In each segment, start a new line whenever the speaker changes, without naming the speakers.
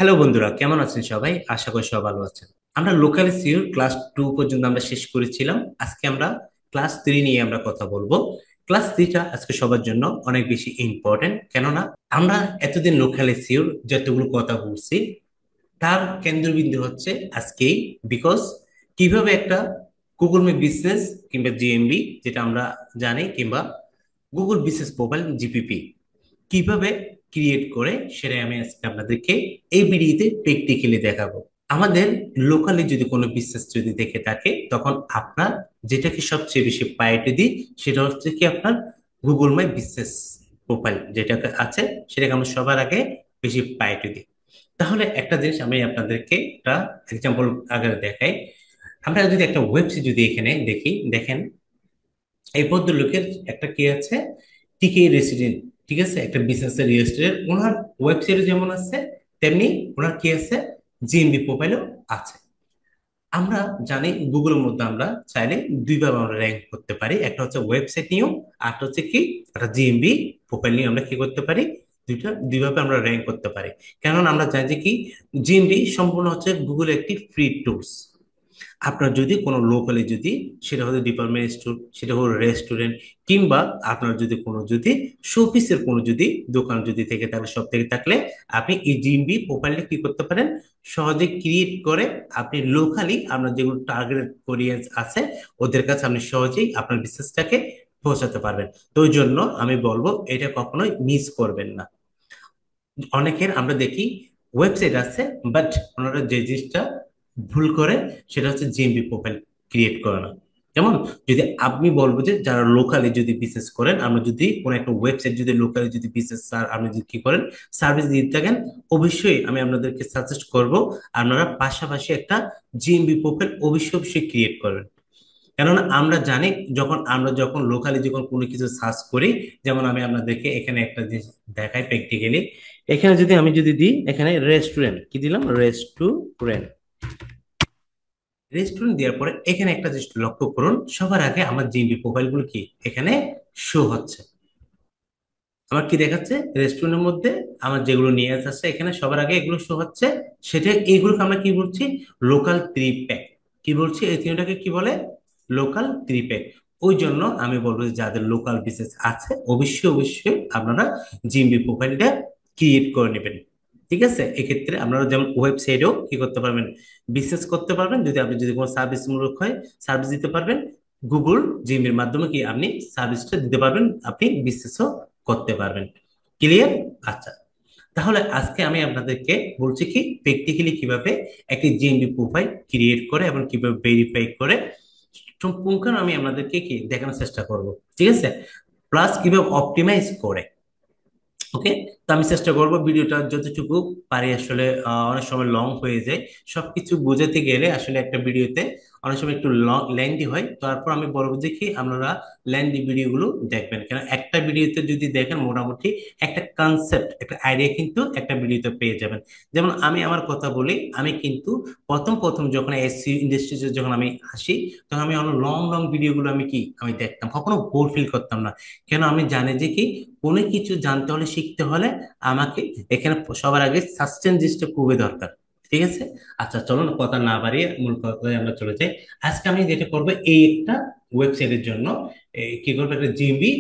Hello বন্ধুরা, কেমন আছেন সবাই? আশা করি সবাই ভালো আছেন। আমরা লোকাল সিওর ক্লাস 2 পর্যন্ত আমরা শেষ করেছিলাম। আজকে আমরা ক্লাস 3 নিয়ে আমরা কথা বলবো। ক্লাস 3টা আজকে সবার জন্য অনেক বেশি ইম্পর্টেন্ট, কেননা আমরা এতদিন লোকাল সিওর যতগুলো কথা বলছি তার কেন্দ্রবিন্দু হচ্ছে আজকেই। বিকজ কিভাবে একটা গুগল মে বিজনেস কিংবা জিএমবি, যেটা আমরা জানি, কিংবা গুগল বিজনেস প্রোফাইল জিপিপি কিভাবে ক্রিয়েট করে, সেটাই আমি আজকে আপনাদেরকে এই ভিডিওতে প্র্যাকটিক্যালি দেখাবো। আমাদের লোকালি যদি কোনো বিজনেস যদি দেখে থাকে, তখন আপনার যেটাকে সবচেয়ে বেশি প্রায়োরিটি দিই, সেটা হচ্ছে কি আপনার গুগল মাই বিজনেস প্রোফাইল যেটাকে আছে, সেটাকে আমরা সবার আগে বেশি প্রায়োরিটি দিই। তাহলে একটা জিনিস আমি আপনাদেরকে একটা এক্সাম্পল আগে দেখাই। আমরা যদি একটা ওয়েবসাইট যদি এখানে দেখি, দেখেন এই ভদ্রলোকের একটা কি আছে, টিকে রেসিডেন্ট। ঠিক আছে, একটা বিজনেস রেজিস্ট্রের ওনার ওয়েবসাইটে যেমন আছে, তেমনি ওনার কি আছে, জিএমবি প্রোফাইলও আছে। আমরা জানি গুগলের মধ্যে আমরা চাইলে দুইভাবে আমরা র্যাঙ্ক করতে পারি, একটা হচ্ছে ওয়েবসাইট নিয়েও, আর একটা হচ্ছে কি একটা জিএমবি প্রোফাইল নিয়ে আমরা কি করতে পারি, দুইভাবে আমরা র্যাঙ্ক করতে পারি। কারণ আমরা জানি যে কি, জিএমবি সম্পূর্ণ হচ্ছে গুগল একটি ফ্রি টুলস। আপনার যদি কোনো লোকালি যদি, সেটা হলো ডিপার্টমেন্ট স্টোর, সেটা হলো রেস্টুরেন্ট, কিংবা আপনার যদি কোনো যদি শোপিসের কোনো যদি দোকান যদি থেকে তাহলে সব থেকে থাকলে আপনি এই জিএমবি প্রোফাইলটা কি করতে পারেন, সহজে ক্রিয়েট করে আপনি লোকালি আপনার যেগুলো টার্গেট অডিয়েন্স আছে ওদের কাছে আপনি সহজেই আপনার বিজনেসটাকে পৌঁছাতে পারবেন। তো ওই জন্য আমি বলবো এটা কখনোই মিস করবেন না। অনেকের আমরা দেখি ওয়েবসাইট আছে, বাট ওনারা যে জিনিসটা ভুল করে, সেটা হচ্ছে জিএমবি প্রোফাইল ক্রিয়েট করে না। যেমন যদি আপনি বলবো যে যারা লোকালি যদি বিজনেস করেন, আমরা যদি কোনো একটা ওয়েবসাইট যদি লোকালি যদি বিজনেস স্যার আপনি যদি কি করেন, সার্ভিস দিয়ে থাকেন, অবশ্যই আমি আপনাদেরকে সাজেস্ট করব আপনারা পাশাপাশি একটা জিএমবি প্রোফাইল অবশ্যই অবশ্যই ক্রিয়েট করবেন। কেননা আমরা জানি, যখন লোকালি যখন কোনো কিছু সার্চ করি, যেমন আমি আপনাদেরকে এখানে একটা জিনিস দেখাই প্র্যাকটিক্যালি। এখানে যদি আমি যদি দিই, এখানে রেস্টুরেন্ট কি দিলাম, রেস্টুরেন্ট। রেস্টুরেন্ট দেওয়ার পরে এখানে একটা জিনিস লক্ষ্য করুন, সবার আগে আমার জিএমপি প্রোফাইলগুলো কি এখানে শো হচ্ছে। আমার কি দেখাচ্ছে, রেস্টুরেন্টের মধ্যে আমার যেগুলো নিয়ে আসছে এখানে সবার আগে এগুলো শো হচ্ছে। সেটা এইগুলোকে আমরা কি বলছি, লোকাল থ্রি প্যাক। কি বলছি, এই তিনটাকে কি বলে, লোকাল থ্রি প্যাক। ওই জন্য আমি বলবো যে যাদের লোকাল বিজনেস আছে, অবশ্যই অবশ্যই আপনারা জিএমবি প্রোফাইলটা ক্রিয়েট করে নেবেন। ঠিক আছে, এক্ষেত্রে আপনারা যেমন ওয়েবসাইটেও কি করতে পারবেন, বিজনেস করতে পারবেন। যদি আপনি যদি কোনো সার্ভিস মূলক হয়, সার্ভিস দিতে পারবেন। গুগল জিমের মাধ্যমে কি আপনি সার্ভিসটা দিতে পারবেন, আপনি বিজনেসও করতে পারবেন। ক্লিয়ার? আচ্ছা, তাহলে আজকে আমি আপনাদেরকে বলছি কি প্র্যাকটিক্যালি কিভাবে একটি জিএমবি প্রোফাইল ক্রিয়েট করে এবং কিভাবে ভেরিফাই করে সম্পূর্ণ আমি আপনাদেরকে কি দেখানোর চেষ্টা করব। ঠিক আছে, প্লাস কিভাবে অপটিমাইজ করে। ওকে, তো আমি চেষ্টা করব ভিডিওটা যতটুকু পারি আসলে, অনেক সময় লং হয়ে যায়। সবকিছু বোঝাতে গেলে আসলে একটা ভিডিওতে অনেক সময় একটু লং লেন্দি হয়। তারপর আমি বলবো যে কি আপনারা লেন্দি ভিডিওগুলো দেখবেন, কারণ একটা ভিডিওতে যদি দেখেন মোটামুটি একটা কনসেপ্ট একটা আইডিয়া কিন্তু একটা ভিডিওতে পেয়ে যাবেন। যেমন আমি আমার কথা বলি, আমি কিন্তু প্রথম প্রথম যখন এসসি ইন্ডাস্ট্রিতে যখন আমি আসি, তখন আমি অনেক লং লং ভিডিওগুলো আমি দেখতাম, কখনো বোর ফিল করতাম না। কেন, আমি জানি যে কি কোনো কিছু জানতে হলে শিখতে হলে আমাকে এখানে সবার আগে সাস্টেন জিনিসটা খুবই দরকার। ঠিক আছে, আচ্ছা চলুন কথা না বাড়িয়ে মূল কথায় আমরা চলে যাই। আজকে আমি যেটা করবো, এই একটা ওয়েবসাইটের জন্য কি করবো, একটা জিএমবি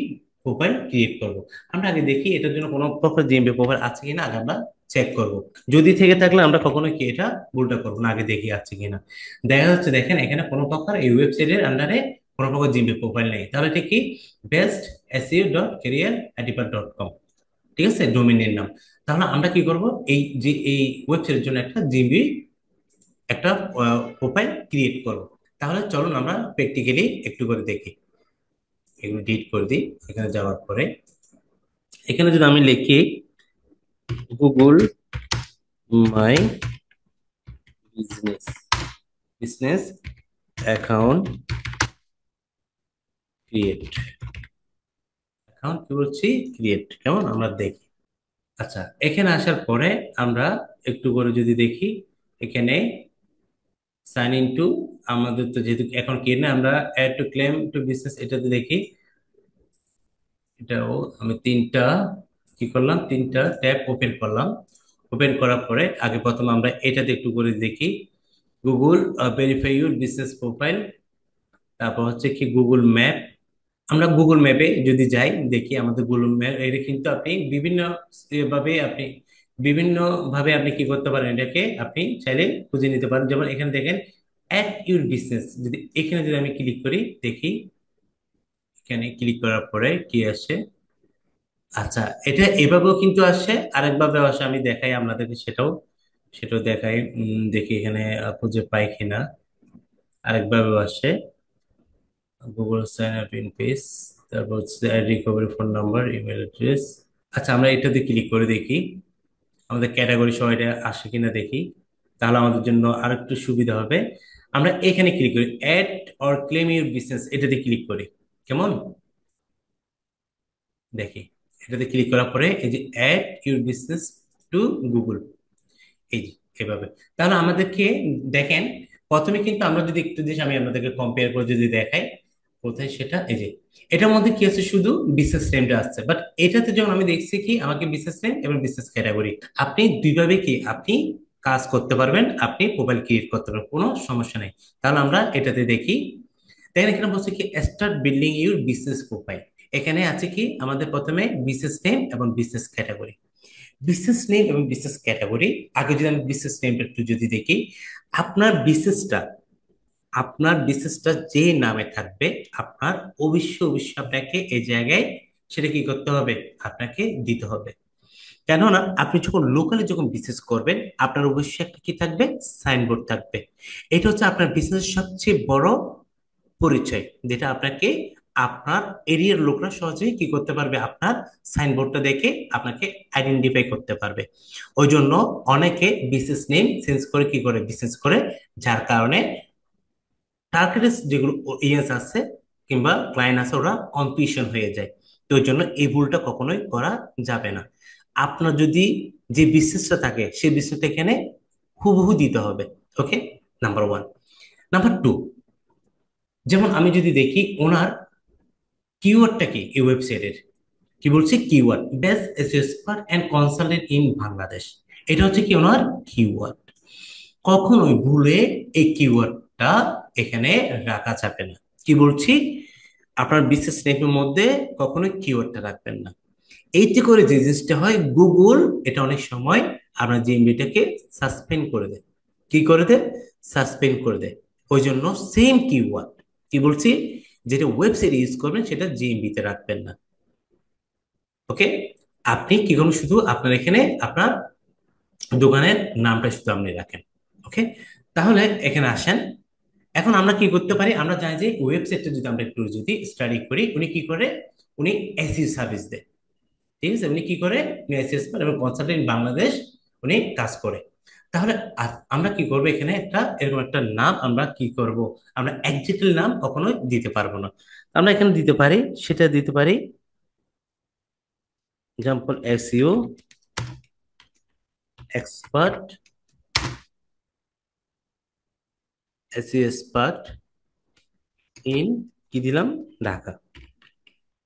প্রোফাইল ক্রিয়েট করব। আমরা আগে দেখি এটার জন্য কোনো প্রকার জিএমবি প্রোফাইল আছে কিনা, আগে আমরা চেক করব। যদি থেকে থাকলে আমরা কখনো কি এটা ভুলটা করবো না, আগে দেখি আছে কিনা। দেখা যাচ্ছে দেখেন এখানে কোনো প্রকার এই ওয়েবসাইটের আন্ডারে কোনো প্রকার জিএমবি প্রোফাইল নেই। তাহলে এটা কি, বেস্ট seo.career@depart.com। ঠিক আছে, ডোমেইনের নাম। তাহলে আমরা কি করব, এই যে এই ওয়েবসাইটের জন্য একটা জিবি একটা প্রোফাইল ক্রিয়েট করব। তাহলে চলুন আমরা প্র্যাকটিক্যালি একটু করে দেখি। এগুলো ডিলিট করে দিই। এখানে যাওয়ার পরে এখানে যদি আমি লিখি Google my business, business account create, account কি বলছি, ক্রিয়েট, কেমন আমরা দেখি। আচ্ছা, এখানে আসার পরে আমরা একটু করে যদি দেখি, এখানে সাইন ইন টু, আমাদের তো যেহেতু এখন কি না, আমরা add to claim to business এটাতে দেখি। এটাও আমি তিনটা কি করলাম, তিনটা ট্যাব ওপেন করলাম। ওপেন করার পরে আগে প্রথম আমরা এটাতে একটু করে দেখি, Google verify your business profile. তারপর হচ্ছে কি গুগল ম্যাপ। আমরা গুগল ম্যাপে যদি যাই দেখি আমাদের গুগল ম্যাপ এটা কিন্তু আপনি বিভিন্ন ভাবে আপনি বিভিন্ন ভাবে আপনি কি করতে পারেন, এটাকে আপনি চাইলে খুঁজে নিতে পারেন। যেমন এখানে দেখেন অ্যাট ইউর বিজনেস, যদি এখানে যদি আমি ক্লিক করি দেখি, এখানে ক্লিক করার পরে কি আসে। আচ্ছা, এটা এভাবেও কিন্তু আসে, আরেকভাবেও আসে, আমি দেখাই আপনাদেরকে সেটাও, সেটাও দেখাই। দেখি এখানে খুঁজে পাই কিনা। আরেকভাবেও আসে, Google sign up in page, তারপর হচ্ছে recovery phone number, email address. আচ্ছা, আমরা এটাতে ক্লিক করে দেখি আমাদের ক্যাটাগরি সহ এটা আসে কিনা দেখি, তাহলে আমাদের জন্য আরেকটু সুবিধা হবে। আমরা এখানে ক্লিক করি add or claim your business, এটাতে ক্লিক করি। কেমন দেখি, এটাতে ক্লিক করার পরে এই যে add your business to Google, এই যে এভাবে। তাহলে আমাদেরকে দেখেন, প্রথমে কিন্তু আমরা যদি একটু জিনিস আমি আপনাদেরকে কম্পেয়ার করে যদি দেখাই, কোথায় সেটা, এই যে এটার মধ্যে কি আছে, শুধু বিজনেস নেমটা আসছে, বাট এটাতে যখন আমি দেখছি কি আমাকে বিজনেস নেম এবং বিজনেস ক্যাটাগরি, আপনি দুইভাবে কি আপনি কাজ করতে পারবেন, আপনি প্রোফাইল ক্রিয়েট করতে পারবেন, কোনো সমস্যা নেই। তাহলে আমরা এটাতে দেখি, দেখেন এখানে বলছে কি start building your business profile. এখানে আছে কি আমাদের প্রথমে বিজনেস নেম এবং বিজনেস ক্যাটাগরি। বিজনেস নেম এবং বিজনেস ক্যাটাগরি, আগে যদি আমি বিজনেস নেমটা একটু যদি দেখি, আপনার বিজনেসটা আপনার বিজনেসটা যে নামে থাকবে, আপনার অবশ্যই অবশ্যই আপনাকে এই জায়গায় সেটা কি করতে হবে, আপনাকে দিতে হবে। কেননা আপনি যখন লোকালি যখন বিজনেস করবেন, আপনার অবশ্যই একটা কি থাকবে, সাইনবোর্ড থাকবে। এটা হচ্ছে আপনার বিজনেসের সবচেয়ে বড় পরিচয়, যেটা আপনাকে আপনার এরিয়ার লোকরা সহজেই কি করতে পারবে, আপনার সাইনবোর্ডটা দেখে আপনাকে আইডেন্টিফাই করতে পারবে। ওই জন্য অনেকে বিজনেস নেম চেঞ্জ করে কি করে বিজনেস করে, যার কারণে টার্গেটেড যেগুলো অডিয়েন্স আছে কিংবা ক্লায়েন্ট আছে ওরা কনফিউশন হয়ে যায়। তো ওই জন্য এই ভুলটা কখনোই করা যাবে না। আপনার যদি যে বিজনেসটা থাকে সেই বিজনেসটা এখানে হুবহু দিতে হবে। ওকে, নাম্বার ওয়ান। নাম্বার টু, যেমন আমি যদি দেখি ওনার কিওয়ার্ডটা কি এই ওয়েবসাইটের, কি বলছে, keyword best expert and consultant in Bangladesh. এটা হচ্ছে কি ওনার কিওয়ার্ড। কখনোই ভুলে এই কিওয়ার্ডটা এখানে রাখা যাবে না। কি বলছি, আপনার বিজনেস নেমের মধ্যে কখনোই কিওয়ার্ডটা রাখবেন না। এইতে করে যে জিনিসটা হয়, গুগল এটা অনেক সময় আপনার জিএমবিটাকে সাসপেন্ড করে দেয়। কি করে দেয়, সাসপেন্ড করে দেয়। ওই জন্য সেম কিওয়ার্ড, কি বলছি, যেটা ওয়েবসাইট ইউজ করবেন সেটা জিএমবি তে রাখবেন না। ওকে, আপনি কি করুন, শুধু আপনার এখানে আপনার দোকানের নামটা শুধু আপনি রাখেন। ওকে, তাহলে এখানে আসেন। এখন আমরা কি করতে পারি, আমরা জানি যে ওয়েবসাইটটা যদি আমরা একটু যদি স্টাডি করি, উনি কি করে, উনি এসইও সার্ভিস দেয়। ঠিক আছে, উনি কি করে, উনি এসইও এক্সপার্ট এবং কনসালটেন্ট বাংলাদেশ উনি কাজ করে। তাহলে আমরা কি করবো, এখানে একটা এরকম একটা নাম আমরা কি করব, আমরা একজাক্টলি নাম কখনোই দিতে পারবো না। আমরা এখানে দিতে পারি, সেটা দিতে পারি example SEO expert, SEO expert in, কি দিলাম, ঢাকা,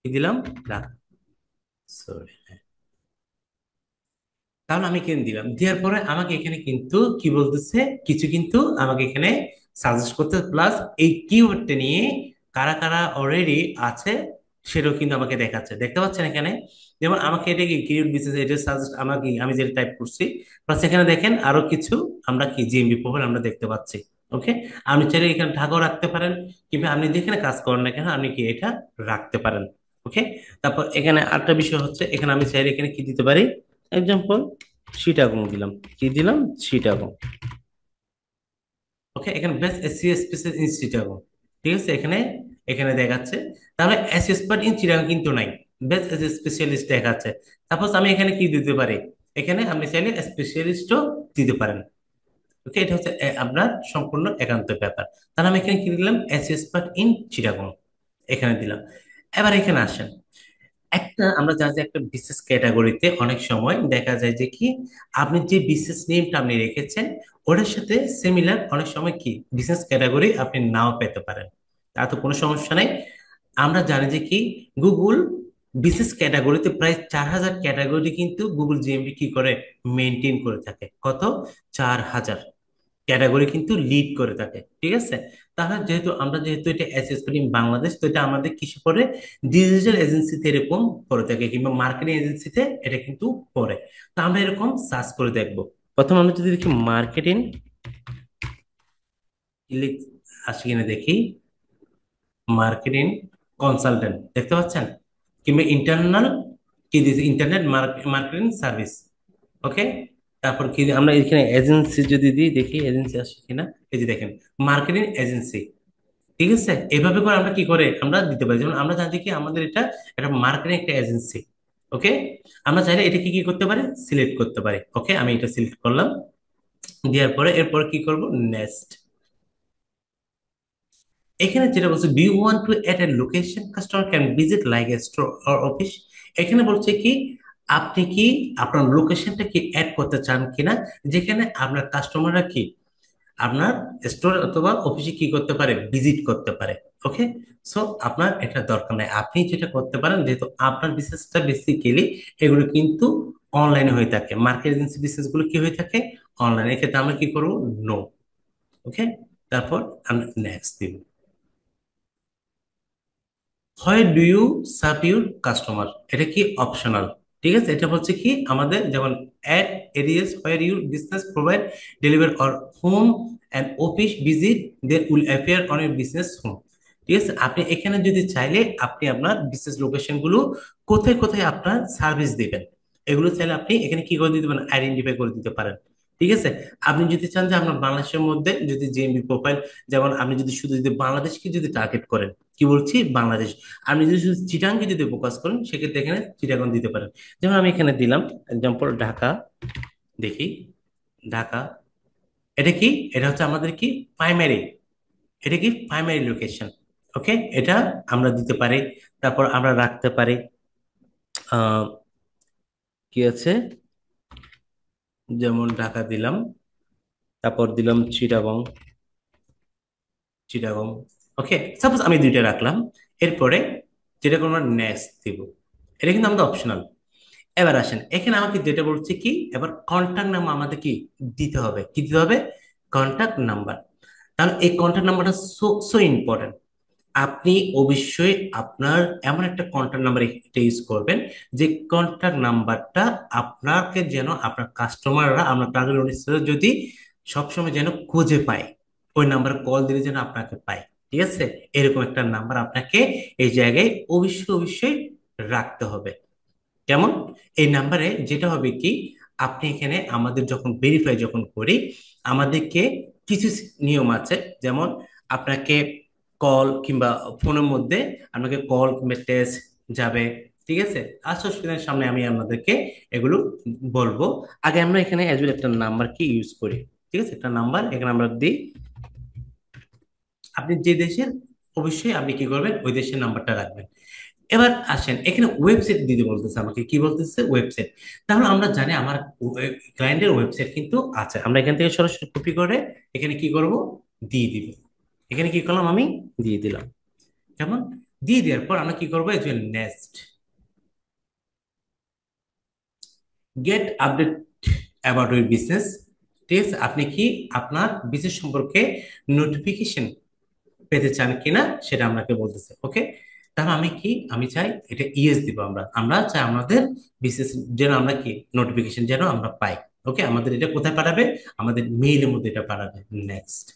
কি দিলাম, ঢাকা, সরি। তাহলে আমি এখানে দিলাম, দেওয়ার পরে আমাকে এখানে কিন্তু কি বলতেছে, কিছু কিন্তু আমাকে এখানে সাজেস্ট করতে, প্লাস এই কিওয়ার্ডটা নিয়ে কারা কারা অলরেডি আছে সেটাও কিন্তু আমাকে দেখাচ্ছে, দেখতে পাচ্ছেন এখানে। যেমন আমাকে এটা কি কিওয়ার্ড বিজনেস, এটা সাজেস্ট আমাকে, আমি যেটা টাইপ করছি, প্লাস এখানে দেখেন আরো কিছু আমরা কি জিএমবি প্রোফাইল আমরা দেখতে পাচ্ছি। ওকে, আপনি চাইলে এখানে ঢাকাও রাখতে পারেন, কিংবা আপনি যেখানে কাজ করেন না কেন আপনি কি এটা রাখতে পারেন। ওকে, তারপর এখানে আরেকটা বিষয় হচ্ছে, এখানে আমি চাইলে এখানে কি দিতে পারি, এক্সাম্পল চিটাগং দিলাম, কি দিলাম, চিটাগং। ওকে, এখানে best SCO special in Chittagong, ঠিক আছে, এখানে এখানে দেখাচ্ছে। তাহলে এস এক্সপার্ট ইন চিটাগং কিন্তু নাই, বেস্ট এস স্পেশালিস্ট দেখাচ্ছে। সাপোজ আমি এখানে কি দিতে পারি, এখানে আপনি চাইলে স্পেশালিস্টও দিতে পারেন। ওকে, এটা হচ্ছে আপনার সম্পূর্ণ একান্ত ব্যাপার। তাহলে আমি এখানে কি দিলাম, এস এক্সপার্ট ইন চিটাগং, এখানে দিলাম। এবার এখানে আসেন, একটা আমরা জানি যে একটা বিশেষ ক্যাটাগরিতে অনেক সময় দেখা যায় যে কি আপনি যে বিশেষ নেমটা আপনি রেখেছেন ওটার সাথে সিমিলার অনেক সময় কি বিশেষ ক্যাটাগরি আপনি নাও পেতে পারেন। তা তো কোনো সমস্যা নাই। আমরা জানি যে কি গুগল বিশেষ ক্যাটাগরিতে প্রায় 4,000 ক্যাটাগরি কিন্তু গুগল জিএমপি কি করে, মেনটেন করে থাকে। কত? 4,000 ক্যাটাগরি কিন্তু লিড করে থাকে, ঠিক আছে। তাহলে যেহেতু আমরা যেহেতু এটা অ্যাসেস করি বাংলাদেশ, তো এটা আমাদের কিছু পরে ডিজিটাল এজেন্সিতে এরকম পড়ে থাকে, কিংবা মার্কেটিং এজেন্সিতে এটা কিন্তু পড়ে। তো আমরা এরকম সার্চ করে দেখবো। প্রথম আমরা যদি দেখি মার্কেটিং আসি কিনা দেখি, মার্কেটিং কনসালটেন্ট দেখতে পাচ্ছেন, কিংবা ইন্টারনাল কি দিয়েছে, ইন্টারনেট মার্কেটিং সার্ভিস। ওকে, তারপর কি আমরা এখানে এজেন্সি যদি দিই, দেখি এজেন্সি আসে কিনা। এই যে দেখেন, মার্কেটিং এজেন্সি, ঠিক আছে। এভাবে করে আমরা কি করে আমরা দিতে পারি, যেমন আমরা জানি কি আমাদের এটা একটা মার্কেটিং একটা এজেন্সি। ওকে, আমরা চাইলে এটা কি কি করতে পারি, সিলেক্ট করতে পারি। ওকে, আমি এটা সিলেক্ট করলাম, দেওয়ার পরে এরপর কি করব, নেক্সট। এখানে যেটা বলছে, do you want to at a location customer can visit like a store or office. এখানে বলছে কি, আপনি কি আপনার লোকেশনটা কি অ্যাড করতে চান কিনা, যেখানে আপনার কাস্টমাররা কি আপনার স্টোর অথবা অফিসে কি করতে পারে, ভিজিট করতে পারে। ওকে, সো আপনার এটা দরকার নাই। আপনি যেটা করতে পারেন, যেহেতু আপনার বিজনেসটা বেসিক্যালি এগুলো কিন্তু অনলাইনে হয়ে থাকে, মার্কেট এজেন্সি বিজনেস গুলো কি হয়ে থাকে, অনলাইনে। এক্ষেত্রে আমরা কি করবো, নো। ওকে, তারপর আমরা নেক্সট দিব। Where do you serve your customer, এটা কি অপশনাল, ঠিক আছে। এটা হচ্ছে কি আমাদের যেমন at areas where your business provide deliver or home and office visit then will appear on your business home. ঠিক আছে, আপনি এখানে যদি চাইলে আপনি আপনার বিজনেস লোকেশন গুলো কোথায় কোথায় আপনার সার্ভিস দিবেন, এগুলো চাইলে আপনি এখানে কি করে দিতে পারেন, আইডেন্টিফাই করে দিতে পারেন। ঠিক আছে, আপনি যদি চান যে আপনার বাংলাদেশের মধ্যে যদি জিএমবি প্রোফাইল, যেমন আপনি যদি শুধু যদি বাংলাদেশকে যদি টার্গেট করেন, কি বলছি, বাংলাদেশ। আপনি যদি শুধু চিটাংকে যদি ফোকাস করেন, সেক্ষেত্রে এখানে চিটাগং দিতে পারেন। যেমন আমি এখানে দিলাম এক্সাম্পল ঢাকা, দেখি ঢাকা, এটা কি, এটা হচ্ছে আমাদের কি প্রাইমারি, এটা কি প্রাইমারি লোকেশন। ওকে, এটা আমরা দিতে পারি। তারপর আমরা রাখতে পারি আহ কি আছে, যেমন ঢাকা দিলাম, তারপর দিলাম চিটাগং, চিটাগং। ওকে, সাপোজ আমি দুইটা রাখলাম। এরপরে যেটা কোনো নেক্সট দিব, এটা কিন্তু আমাদের অপশনাল। এবার আসেন, এখানে আমাকে যেটা বলছে কি, এবার কন্ট্যাক্ট নাম্বার আমাদের কি দিতে হবে, কি দিতে হবে, কন্ট্যাক্ট নাম্বার। তাহলে এই কন্ট্যাক্ট নাম্বারটা সো সো ইম্পর্টেন্ট। আপনি অবশ্যই আপনার এমন একটা কন্ট্যাক্ট নাম্বার এটা ইউজ করবেন, যে কন্ট্যাক্ট নাম্বারটা আপনাকে যেন আপনার কাস্টমাররা, আপনার টার্গেট অডিয়েন্সরা যদি সবসময় যেন খুঁজে পায়, ওই নাম্বারে কল দিলে যেন আপনাকে পায়। ঠিক আছে, এরকম একটা নাম্বার আপনাকে এই জায়গায় অবশ্যই অবশ্যই রাখতে হবে। কেমন, এই নাম্বারে যেটা হবে কি, আপনি এখানে আমাদের যখন ভেরিফাই যখন করি, আমাদেরকে কিছু নিয়ম আছে, যেমন আপনাকে কল কিংবা ফোনের মধ্যে আপনাকে কল কিংবা টেক্সট যাবে। ঠিক আছে, আসল স্ক্রিনের সামনে আমি আপনাদেরকে এগুলো বলবো। আগে আমরা এখানে অ্যাজ একটা নাম্বার কি ইউজ করি। ঠিক আছে, একটা নাম্বার এখানে আমরা দিই, আপনি যে দেশের, অবশ্যই আপনি কি করবেন, ওই দেশের নাম্বারটা রাখবেন। এবার আসেন, এখানে ওয়েবসাইট দিতে বলতেছে, আমাকে কি বলতেছে, ওয়েবসাইট। তাহলে আমরা জানি আমার ক্লায়েন্টের ওয়েবসাইট কিন্তু আছে, আমরা এখান থেকে সরাসরি কপি করে এখানে কি করব, দিয়ে দিব। এখানে কি করলাম, আমি দিয়ে দিলাম। কেমন, দিয়ে দেওয়ার পর আমরা কি করবো, এই যে next, gate update about your business. ঠিক আছে, আপনি কি আপনার বিজনেস সম্পর্কে নোটিফিকেশন পেতে চান কিনা, সেটা আমাকে বলতেছে। ওকে, তাহলে আমি কি, আমি চাই এটা ইয়েস দিব। আমরা আমরা চাই আমাদের বিশেষ যেন আমরা কি নোটিফিকেশন যেন আমরা পাই। ওকে, আমাদের এটা কোথায় পাঠাবে, আমাদের মেইলের মধ্যে এটা পাঠাবে। নেক্সট।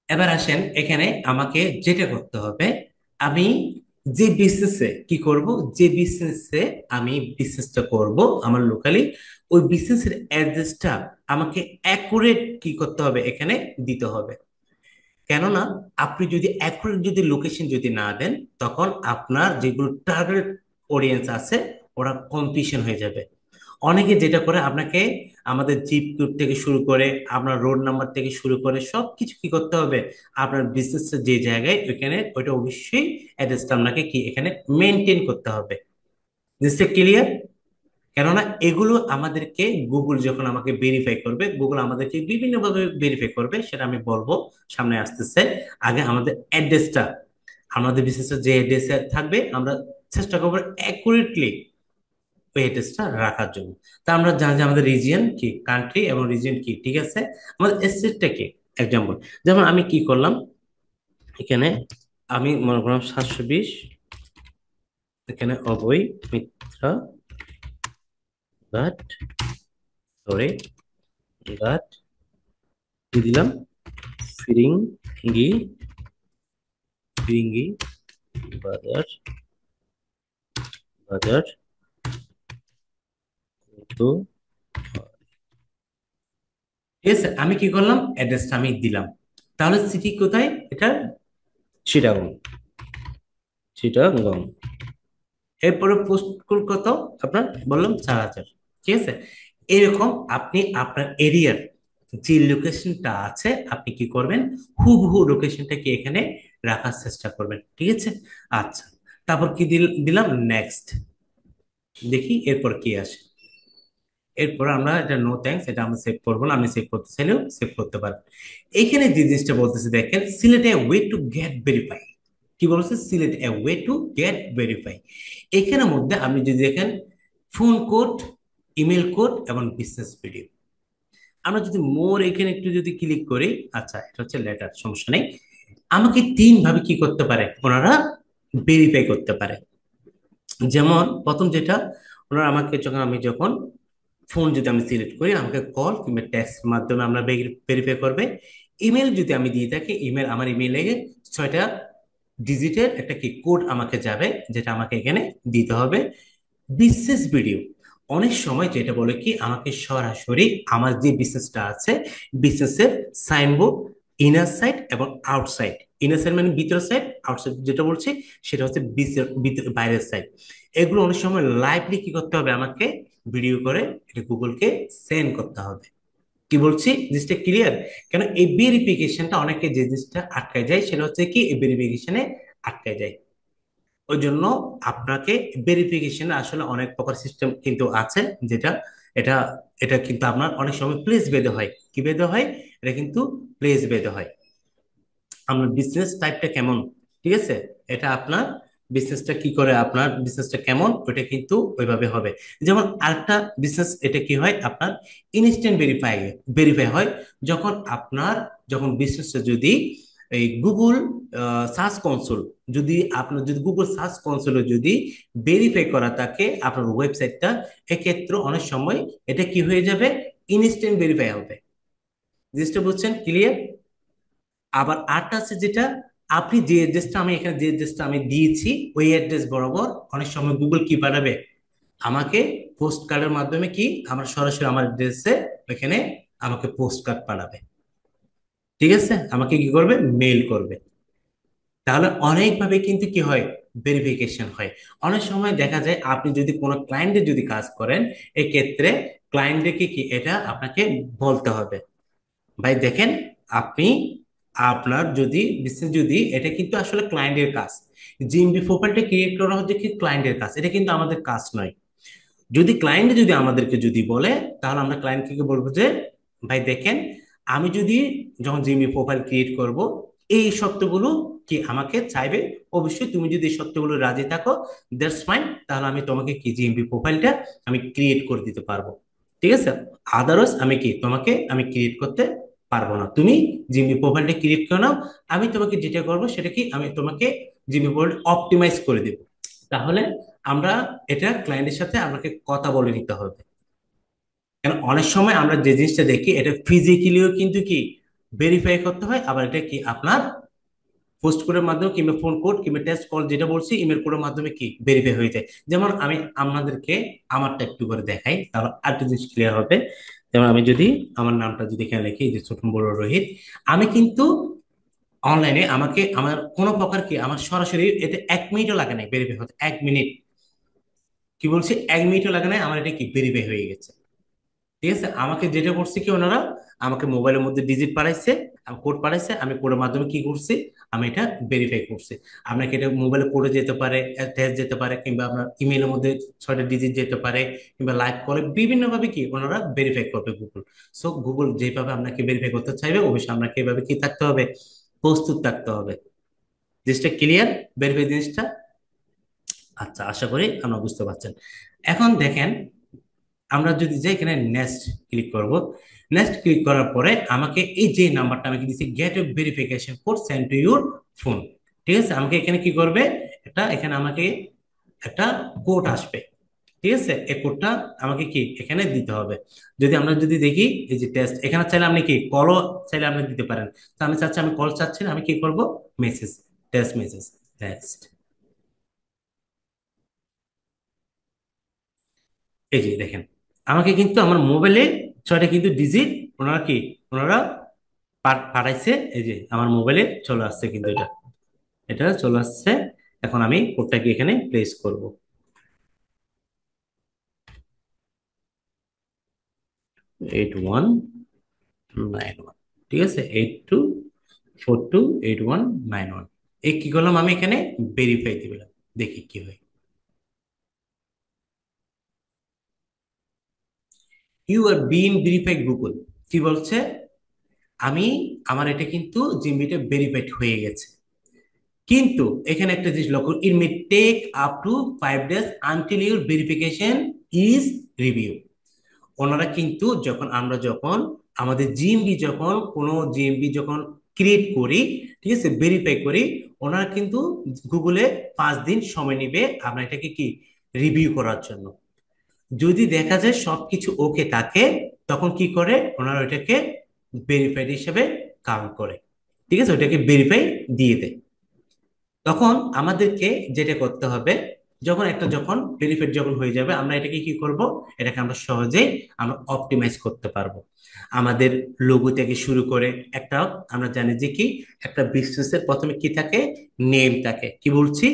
এবার আসেন, এখানে আমাকে যেটা করতে হবে, আমি যে বিজনেসে কি করব, যে বিজনেসে আমি বিজনেসটা করব আমার লোকালি, ওই বিজনেসের অ্যাড্রেসটা আমাকে অ্যাকুরেট কি করতে হবে, এখানে দিতে হবে। কেননা আপনি যদি অ্যাকুরেট যদি লোকেশন যদি না দেন, তখন আপনার যেগুলো টার্গেট অডিয়েন্স আছে, ওরা কনফিউশন হয়ে যাবে। অনেকে যেটা করে, আপনাকে আমাদের জিপ কোড থেকে শুরু করে আপনার রোড নাম্বার থেকে শুরু করে সবকিছু কি করতে হবে, আপনার বিজনেস যে জায়গায় ওইখানে ওইটা অবশ্যই অ্যাড্রেসটা আপনাকে কি এখানে মেনটেন করতে হবে। জিনিসটা ক্লিয়ার? কেননা এগুলো আমাদেরকে গুগল যখন আমাকে ভেরিফাই করবে, গুগল আমাদেরকে বিভিন্নভাবে ভেরিফাই করবে, সেটা আমি বলবো, সামনে আসতেছে। আগে আমাদের অ্যাড্রেসটা, আমাদের বিশেষ যে অ্যাড্রেসে থাকবে, আমরা চেষ্টা করবো অ্যাকুরেটলি ওই অ্যাড্রেসটা রাখার জন্য। তা আমরা জানি যে আমাদের রিজিয়ন কি, কান্ট্রি এবং রিজিয়ন কি, ঠিক আছে, আমাদের স্টেটটা কি। এক্সাম্পল, যেমন আমি কি করলাম এখানে, আমি মনে করলাম 720, এখানে অভয় মিত্রা ঘাট, সরি ঘাট, কি দিলাম, ফিরিঙ্গি, ফিরিঙ্গি বাজার, বাজার তো, ঠিক আছে, আমি কি করলাম, অ্যাড্রেসটা আমি দিলাম। তাহলে সিটি কোথায় এটা, চিটাগং, চিটাগং। এরপরে পোস্ট কোড কত, আপনার বললাম 4,000, ঠিক আছে। এরকম আপনি আপনার এরিয়ার যে লোকেশনটা আছে, আপনি কি করবেন, হুবহু লোকেশনটাকে এখানে রাখার চেষ্টা করবেন, ঠিক আছে। আচ্ছা, তারপর কি দিলাম, নেক্সট, দেখি এরপর কি আসে। এরপর আমরা এটা নো থ্যাঙ্কস, এটা আমরা সেভ করবো না, আমি সেভ করতে চাইলেও সেভ করতে পারবো। এখানে যে জিনিসটা বলতেছে দেখেন, select a way to get verify. কি বলছে, select a way to get verify. এখানের মধ্যে আপনি যদি দেখেন ফোন কোড, ইমেল কোড এবং বিজনেস ভিডিও, আমরা যদি মোর এখানে একটু যদি ক্লিক করি, আচ্ছা এটা হচ্ছে লেটার, সমস্যা নেই। আমাকে তিন ভাবে কি করতে পারে ওনারা, ভেরিফাই করতে পারে। যেমন প্রথম যেটা, ওনারা আমাকে যখন, আমি যখন ফোন যদি আমি সিলেক্ট করি, আমাকে কল কিংবা টেক্সট মাধ্যমে আমরা ভেরিফাই করবে। ইমেল যদি আমি দিয়ে থাকি, ইমেল, আমার ইমেলে 6টা ডিজিটের একটা কি কোড আমাকে যাবে, যেটা আমাকে এখানে দিতে হবে। বিজনেস ভিডিও, অনেক সময় যেটা বলে কি, আমাকে সরাসরি আমার যে বিজনেসটা আছে, বিজনেসের সাইনবোর্ড, ইনার সাইড এবং আউটসাইড। ইনার সাইড মানে ভিতর সাইড, আউটসাইড যেটা বলছি সেটা হচ্ছে বাইরের সাইড। এগুলো অনেক সময় লাইভলি কি করতে হবে, আমাকে ভিডিও করে এটা গুগলকে সেন্ড করতে হবে। কি বলছি, জিনিসটা ক্লিয়ার? কেন এই ভেরিফিকেশনটা অনেকে যে জিনিসটা আটকায় যায়, সেটা হচ্ছে কি, এই ভেরিফিকেশনে আটকায় যায়। ওই জন্য আপনাকে ভেরিফিকেশন আসলে অনেক প্রকার সিস্টেম কিন্তু আছে, যেটা, এটা এটা কিন্তু আপনার অনেক সময় প্লেস বেঁধে হয়। কি বেঁধে হয়, এটা কিন্তু প্লেস বেঁধে হয়। আপনার বিজনেস টাইপটা কেমন, ঠিক আছে, এটা আপনার বিজনেসটা কি করে, আপনার বিজনেসটা কেমন, ওইটা কিন্তু ওইভাবে হবে। যেমন আরেকটা বিজনেস, এটা কি হয় আপনার, ইনস্ট্যান্ট ভেরিফাই হয়, যখন আপনার, যখন বিজনেসটা যদি এই গুগল সার্চ কনসোল, যদি আপনার যদি গুগল সার্চ কনসোলে যদি ভেরিফাই করা থাকে আপনার ওয়েবসাইটটা, এক্ষেত্রে অনেক সময় এটা কি হয়ে যাবে, ইনস্ট্যান্ট ভেরিফাই হবে। জিনিসটা বুঝছেন, ক্লিয়ার? আবার আরেকটা আছে যেটা, আপনি যে অ্যাড্রেসটা, আমি এখানে যে অ্যাড্রেসটা আমি দিয়েছি, ওই অ্যাড্রেস বরাবর অনেক সময় গুগল কি পাঠাবে, আমাকে পোস্ট কার্ডের মাধ্যমে কি, আমার সরাসরি আমার অ্যাড্রেসে ওইখানে আমাকে পোস্ট কার্ড পাঠাবে, ঠিক আছে, আমাকে কি করবে, মেইল করবে। তাহলে অনেকভাবে কিন্তু কি হয়, ভেরিফিকেশন হয়। অনেক সময় দেখা যায় আপনি যদি কোনো ক্লায়েন্টের যদি কাজ করেন, এক্ষেত্রে ক্লায়েন্টকে কি এটা আপনাকে বলতে হবে, ভাই দেখেন, আপনি, আপনার যদি বিজনেস যদি, এটা কিন্তু আসলে ক্লায়েন্টের কাজ, জিএমবি প্রোফাইলটা ক্রিয়েট করা হচ্ছে কি ক্লায়েন্টের কাজ, এটা কিন্তু আমাদের কাজ নয়। যদি ক্লায়েন্ট যদি আমাদেরকে যদি বলে, তাহলে আমরা ক্লায়েন্টকে বলবো যে, ভাই দেখেন, আমি যদি যখন জিএমবি প্রোফাইল ক্রিয়েট করব, এই সত্যগুলো কি আমাকে চাইবে, অবশ্যই তুমি যদি এই সত্যগুলো রাজি থাকো, দ্যাটস ফাইন, তাহলে আমি তোমাকে কি জিএমবি প্রোফাইলটা আমি ক্রিয়েট করে দিতে পারবো, ঠিক আছে। আদারওয়াইজ আমি কি, তোমাকে আমি ক্রিয়েট করতে পারবো না, তুমি জিএমবি প্রোফাইলটা ক্রিয়েট করে নাও। আমি তোমাকে যেটা করবো সেটা কি, আমি তোমাকে জিএমবি প্রোফাইল অপটিমাইজ করে দেবো। তাহলে আমরা এটা ক্লায়েন্টের সাথে আমাকে কথা বলে নিতে হবে। কারণ অনেক সময় আমরা যে জিনিসটা দেখি, এটা ফিজিক্যালিও কিন্তু কি ভেরিফাই করতে হয়, আবার এটা কি আপনার পোস্ট কোডের মাধ্যমে কিংবা ফোন কোড কিংবা টেক্সট কল যেটা বলছি, ইমেল কোডের মাধ্যমে কি ভেরিফাই হয়ে যায়। যেমন আমি আপনাদেরকে আমারটা একটু করে দেখাই, তাহলে আরেকটু জিনিস ক্লিয়ার হবে। যেমন আমি যদি আমার নামটা যদি এখানে লিখি, যে ছোট বড় রোহিত, আমি কিন্তু অনলাইনে, আমাকে আমার কোনো প্রকার কি, আমার সরাসরি এতে 1 মিনিটও লাগে নাই ভেরিফাই হতে, 1 মিনিট, কি বলছি, 1 মিনিটও লাগে নাই, আমার এটা কি ভেরিফাই হয়ে গেছে, ঠিক আছে। আমাকে যেটা করছে কি ওনারা, আমাকে মোবাইলের মধ্যে ডিজিট পাঠাইছে, কোড পাঠাইছে, আমি কোডের মাধ্যমে কি করছি, আমি এটা ভেরিফাই করছি। আপনাকে এটা মোবাইলে কোডে যেতে পারে, টেক্সট যেতে পারে, কিংবা আপনার ইমেলের মধ্যে 6টা ডিজিট যেতে পারে, কিংবা লাইভ কলে বিভিন্ন ভাবে কি ওনারা ভেরিফাই করবে গুগল। সো গুগল যেভাবে আপনাকে ভেরিফাই করতে চাইবে, অবশ্যই আপনাকে এভাবে কি থাকতে হবে, প্রস্তুত থাকতে হবে। জিনিসটা ক্লিয়ার, ভেরিফাই জিনিসটা? আচ্ছা, আশা করি আমরা বুঝতে পারছেন। এখন দেখেন, আমরা যদি যাই এখানে নেক্সট ক্লিক করব। নেক্সট ক্লিক করার পরে আমাকে এই যে নাম্বারটা আমাকে দিচ্ছে, gate A verification code send to your phone. ঠিক আছে, আমাকে এখানে কি করবে, এখানে আমাকে একটা কোড আসবে। ঠিক আছে, এই কোডটা আমাকে কি এখানে দিতে হবে। যদি দেখি, এই যে টেস্ট, এখানে চাইলে আপনি কি কলও চাইলে আপনি দিতে পারেন। তো আমি চাচ্ছি, আমি কল চাচ্ছি না, আমি কি করব, মেসেজ, টেস্ট মেসেজ। নেক্সট। এই যে দেখেন, আমাকে কিন্তু আমার মোবাইলে 6টা কিন্তু ডিজিট ওনারা কি, ওনারা পাঠাইছে। এই যে আমার মোবাইলে চলে আসছে কিন্তু এটা, এটা চলে আসছে। এখন আমি কোডটাকে এখানে প্লেস করব, 8191। ঠিক আছে, 82428191। এই কি করলাম, আমি এখানে ভেরিফাই দিলাম, দেখি কি হয়। You are being verified Google. কি বলছে, আমি, আমার এটা কিন্তু জিমেইলে ভেরিফাইড হয়ে গেছে। কিন্তু এখানে একটা জিনিস লক্ষ্য, it may take up to 5 days until your verification is review. ওনারা কিন্তু যখন আমাদের জিএমবি, যখন কোনো জিএমবি যখন ক্রিয়েট করি, ঠিক আছে, ভেরিফাই করি, ওনারা কিন্তু গুগলে 5 দিন সময় নেবে আমরা এটাকে কি রিভিউ করার জন্য। যদি দেখা যায় সবকিছু ওকে থাকে, তখন কি করে ওনারা ওইটাকে ভেরিফাইড হিসেবে কাউন্ট করে। ঠিক আছে, ওইটাকে ভেরিফাই দিয়ে দেয়। তখন আমাদেরকে যেটা করতে হবে, যখন ভেরিফাইড যখন হয়ে যাবে, আমরা এটাকে কি করব, এটাকে আমরা সহজেই আমরা অপটিমাইজ করতে পারবো। আমাদের লোগো থেকে শুরু করে একটা, আমরা জানি যে কি, একটা বিজনেসের প্রথমে কি থাকে, নেম থাকে, কি বলছি,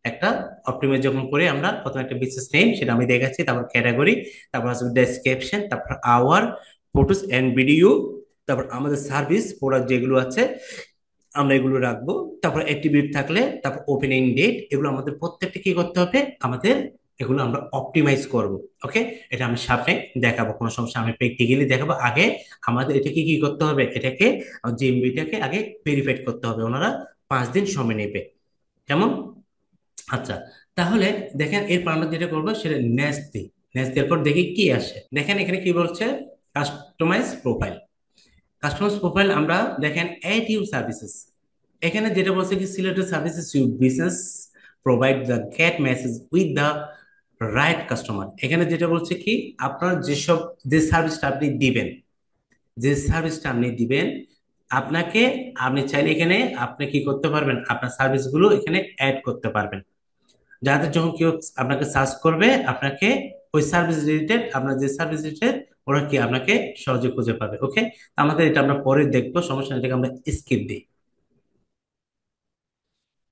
একটা অপটিমাইজ যখন করে আমরা প্রথমে একটা বিজনেস নেম, সেটা আমি দেখাচ্ছি, তারপর ক্যাটাগরি, তারপর আসবে ডেসক্রিপশন, তারপর আওয়ার, ফটোস এন্ড ভিডিও, তারপর আমাদের সার্ভিস প্রোডাক্ট যেগুলো আছে আমরা এগুলো রাখবো। তারপর অ্যাট্রিবিউট থাকলে, তারপর ওপেনিং ডেট, এগুলো আমাদের প্রত্যেকটা কি করতে হবে, আমাদের এগুলো আমরা অপটিমাইজ করব। ওকে, এটা আমি সামনে দেখাবো, কোনো সমস্যা, আমি প্র্যাকটিক্যালি দেখাবো। আগে আমাদের এটাকে কি করতে হবে, এটাকে জিএমবিটাকে আগে ভেরিফাইড করতে হবে, ওনারা 5 দিন সময় নেবে। কেমন? আচ্ছা, তাহলে দেখেন এরপর আমরা যেটা করবো সেটা নেক্সট দিই। নেক্সট দেওয়ার পর দেখি কি আসে। দেখেন এখানে কি বলছে, কাস্টমাইজ প্রোফাইল। কাস্টমার প্রোফাইল আমরা দেখেন অ্যাড ইউ সার্ভিসেস। এখানে যেটা বলছে কি, selected services you business provide the get message with the right customer. এখানে যেটা বলছে কি, আপনার যে সার্ভিসটা আপনি দিবেন, যে সার্ভিসটা আপনি দিবেন, আপনাকে, আপনি চাইলে এখানে আপনি কি করতে পারবেন, আপনার সার্ভিসগুলো এখানে অ্যাড করতে পারবেন, যাতে যখন কেউ আপনাকে সার্চ করবে, আপনাকে ওই সার্ভিস রিলেটেড, আপনার যে সার্ভিস রিলেটেড, ওরা কি আপনাকে সহজে খুঁজে পাবে। ওকে, আমাদের এটা আমরা পরে দেখবো, সমস্যা নেই, এটাকে আমরা স্কিপ দিই।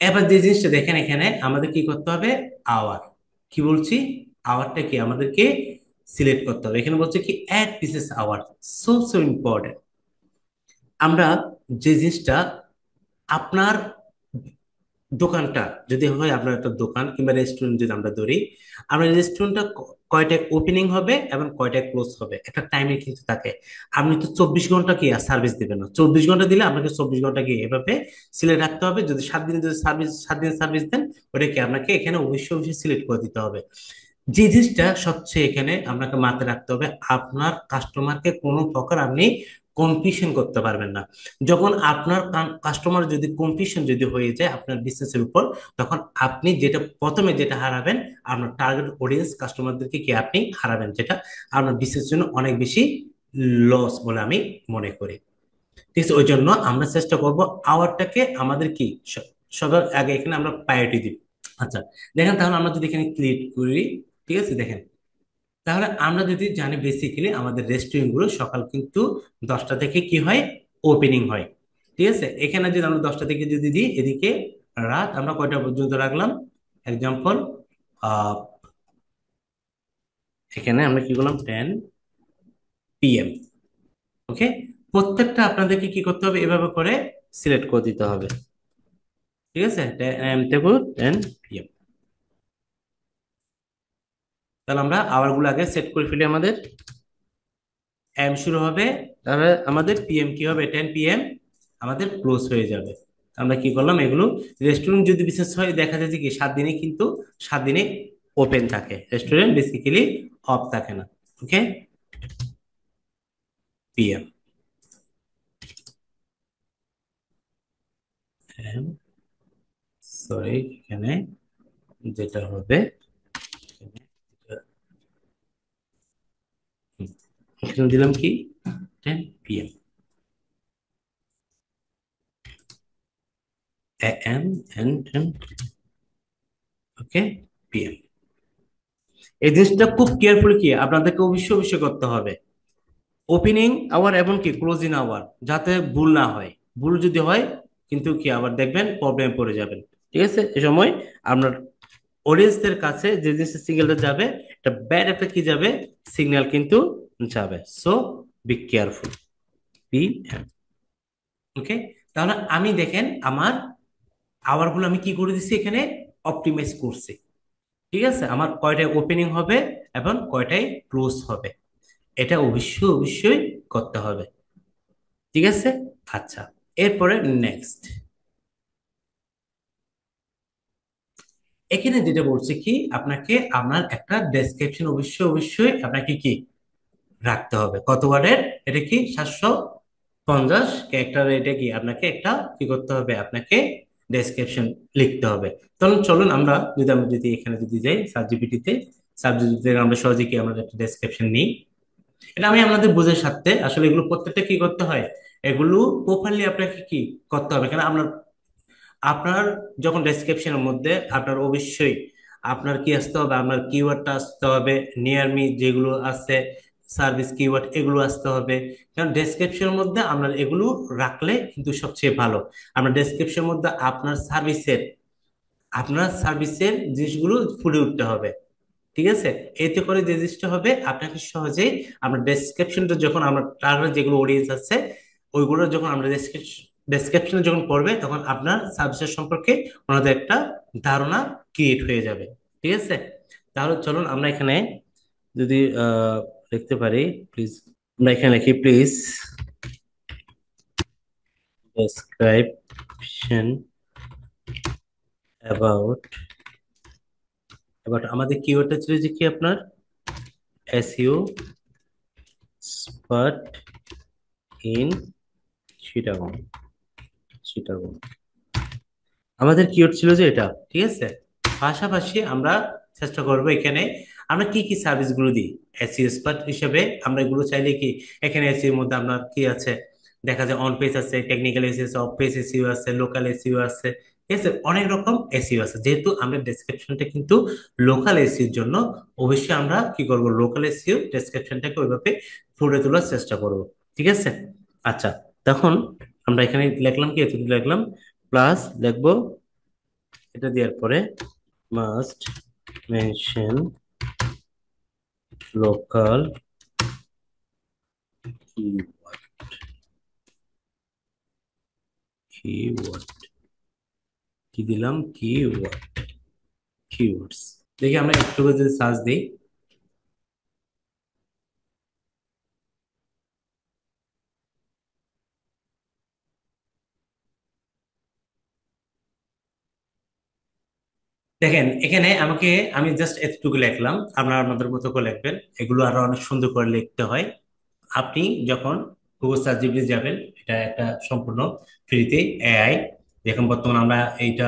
এবার যে জিনিসটা দেখেন, এখানে আমাদের কি করতে হবে, আওয়ার, কি বলছি, আওয়ারটা কি আমাদেরকে সিলেক্ট করতে হবে। এখানে বলছে কি, add pieces hour, so so important. আমরা যে জিনিসটা, আপনার দোকানটা যদি হয়, আপনার একটা দোকান কিংবা রেস্টুরেন্ট যদি আমরা ধরি, আমরা রেস্টুরেন্টটা কয়টায় ওপেনিং হবে এবং কয়টায় ক্লোজ হবে, একটা টাইমিং কিন্তু থাকে। আপনি তো 24 ঘন্টা কি সার্ভিস দিবেন না, 24 ঘন্টা দিলে আপনাকে 24 ঘন্টা কি এভাবে সিলেক্ট রাখতে হবে। যদি 7 দিন যদি সার্ভিস, 7 দিন সার্ভিস দেন, ওটা কি আপনাকে এখানে অবশ্যই অবশ্যই সিলেক্ট করে দিতে হবে। যে জিনিসটা সবচেয়ে এখানে আপনাকে মাথায় রাখতে হবে, আপনার কাস্টমারকে কোনো প্রকার আপনি কনফিউশন করতে পারবেন না। যখন আপনার কাস্টমার যদি কনফিউশন যদি হয়ে যায় আপনার বিজনেসের উপর, তখন আপনি যেটা প্রথমে যেটা হারাবেন, আপনার টার্গেট অডিয়েন্স কাস্টমারদেরকে কি আপনি হারাবেন, যেটা আপনার বিজনেসের জন্য অনেক বেশি লস বলে আমি মনে করি। ঠিক আছে, ওই জন্য আমরা চেষ্টা করব আওয়ারটাকে আমাদের কি সবার আগে এখানে আমরা প্রায়োরিটি দিব। আচ্ছা, দেখেন তাহলে আমরা যদি এখানে ক্লিক করি, ঠিক আছে, দেখেন, তাহলে আমরা যদি জানি বেসিক্যালি আমাদের রেস্টুরেন্ট গুলো সকাল কিন্তু 10টা থেকে কি হয়, ওপেনিং হয়। ঠিক আছে, এখানে যদি আমরা 10টা থেকে যদি দিই, এদিকে রাত আমরা কয়টা পর্যন্ত রাখলাম, এক্সাম্পল, আহ এখানে আমরা কি করলাম, 10 PM। ওকে, প্রত্যেকটা আপনাদেরকে কি করতে হবে, এভাবে করে সিলেক্ট করে দিতে হবে। ঠিক আছে, টেবল 10 PM। তাহলে আমরা আওয়ার গুলো আগে সেট করে ফেলি। আমাদের এম শুরু হবে, তাহলে আমাদের পিএম কি হবে, 10 PM আমাদের ক্লোজ হয়ে যাবে। আমরা কি করলাম এগুলো, রেস্টুরেন্ট যদি বিশেষ হয় দেখা যায় যে কি 7 দিনে কিন্তু 7 দিনে ওপেন থাকে, রেস্টুরেন্ট বেসিক্যালি অফ থাকে না। ওকে, পিএম সরি, এখানে যেটা হবে, হুম, এখানে দিলাম কি 10 PM, AM and okay PM. এই জিনিসটা খুব কেয়ারফুলি কি আপনাদেরকে অবশ্যই অবশ্যই করতে হবে, ওপেনিং আওয়ার এবং কি ক্লোজিং আওয়ার যাতে ভুল না হয়। ভুল যদি হয় কিন্তু কি আবার দেখবেন প্রবলেম পড়ে যাবেন। ঠিক আছে, এ সময় আপনার অডিয়েন্সদের কাছে যে জিনিসটা সিগন্যালটা যাবে, এটা ব্যাড একটা কি যাবে, সিগন্যাল কিন্তু যাবে। So be careful, be. Okay, তাহলে আমি দেখেন আমার আওয়ার গুলো আমি কি করে দিচ্ছি এখানে, অপটিমাইজ করছি। ঠিক আছে, আমার কয়টায় ওপেনিং হবে এবং কয়টায় ক্লোজ হবে, এটা অবশ্যই অবশ্যই করতে হবে। ঠিক আছে, আচ্ছা, এরপরে নেক্সট, এখানে যেটা বলছে কি আপনাকে আপনার একটা ডেসক্রিপশন অবশ্যই অবশ্যই আপনাকে কি রাখতে হবে। কত ওয়ার্ডের, এটা কি 750 ক্যারেক্টার, এটা কি আপনাকে একটা কি করতে হবে, আপনাকে ডেসক্রিপশন লিখতে হবে। তাহলে চলুন আমরা যদি এখানে যদি যাই সাবজিপিটিতে, সাবজিপিটিতে আমরা সহজে কি আমরা একটা ডেসক্রিপশন নিই। এটা আমি আপনাদের বোঝার সাথে আসলে এগুলো প্রত্যেকটা কি করতে হয়, এগুলো প্রপারলি আপনাকে কি করতে হবে। কেন আপনার আপনার যখন ডেসক্রিপশনের মধ্যে আপনার অবশ্যই আপনার কি আসতে হবে, আপনার কিওয়ার্ডটা আসতে হবে, নিয়ার মি যেগুলো আছে, সার্ভিস কিওয়ার্ড এগুলো আসতে হবে। কারণ ডেসক্রিপশনের মধ্যে আমরা এগুলো রাখলে কিন্তু সবচেয়ে ভালো। আমরা ডেসক্রিপশনের মধ্যে আপনার সার্ভিসের জিনিসগুলো ফুটে উঠতে হবে। ঠিক আছে, এতে করে যে জিনিসটা হবে আপনাকে সহজেই আমরা ডেসক্রিপশনটা যখন আমরা টার্গেট যেগুলো অডিয়েন্স আছে ওইগুলো যখন আমরা ডেসক্রিপশনে যখন পড়বে তখন আপনার সাবজেক্ট সম্পর্কে ওনাদের একটা ধারণা ক্রিয়েট হয়ে যাবে। ঠিক আছে, তাহলে চলুন আমরা এখানে যদি লিখতে পারি, প্লিজ আমরা এখানে লিখি প্লিজ ডেসক্রিপশন অ্যাবাউট, এবার আমাদের কিওয়ার্ডটা ছিল যে কি আপনার SEO expert in Chittagong. Chittagong আমাদের কিওয়ার্ড ছিল যে এটা। ঠিক আছে, পাশাপাশি আমরা চেষ্টা করবো এখানে আমরা কি কি সার্ভিস গুলো দিই এসইও এক্সপার্ট হিসেবে। আমরা এগুলো চাইলে কি এখানে এসইও এর মধ্যে আপনার কি আছে, দেখা যায় অন পেজ আছে, টেকনিক্যাল এসইও আছে, অফ পেজ এসইও আছে, লোকাল এসইও আছে। ঠিক আছে, অনেক রকম এসইও আছে। যেহেতু আমরা ডেসক্রিপশনটা কিন্তু লোকাল এসইওর জন্য, অবশ্যই আমরা কি করব, লোকাল এসইও ডেসক্রিপশনটাকে ওইভাবে ফুটে তোলার চেষ্টা করব। ঠিক আছে, আচ্ছা, তখন আমরা এখানে লিখলাম কি, এতটুকু লিখলাম, প্লাস লিখবো এটা দেওয়ার পরে must mention local keyword, keyword কি দিলাম, কিওয়ার্ডস। দেখি আমরা একটু করে যদি সার্চ দিই, দেখেন এখানে আমাকে, আমি জাস্ট এতটুকু লিখলাম, আপনারা আপনাদের মতো করে লিখবেন। এগুলো আরো অনেক সুন্দর করে লিখতে হয়। আপনি যখন গুগল সার্চ জিপিটি যাবেন, এটা একটা সম্পূর্ণ ফ্রিতে এআই, এখন বর্তমানে আমরা এইটা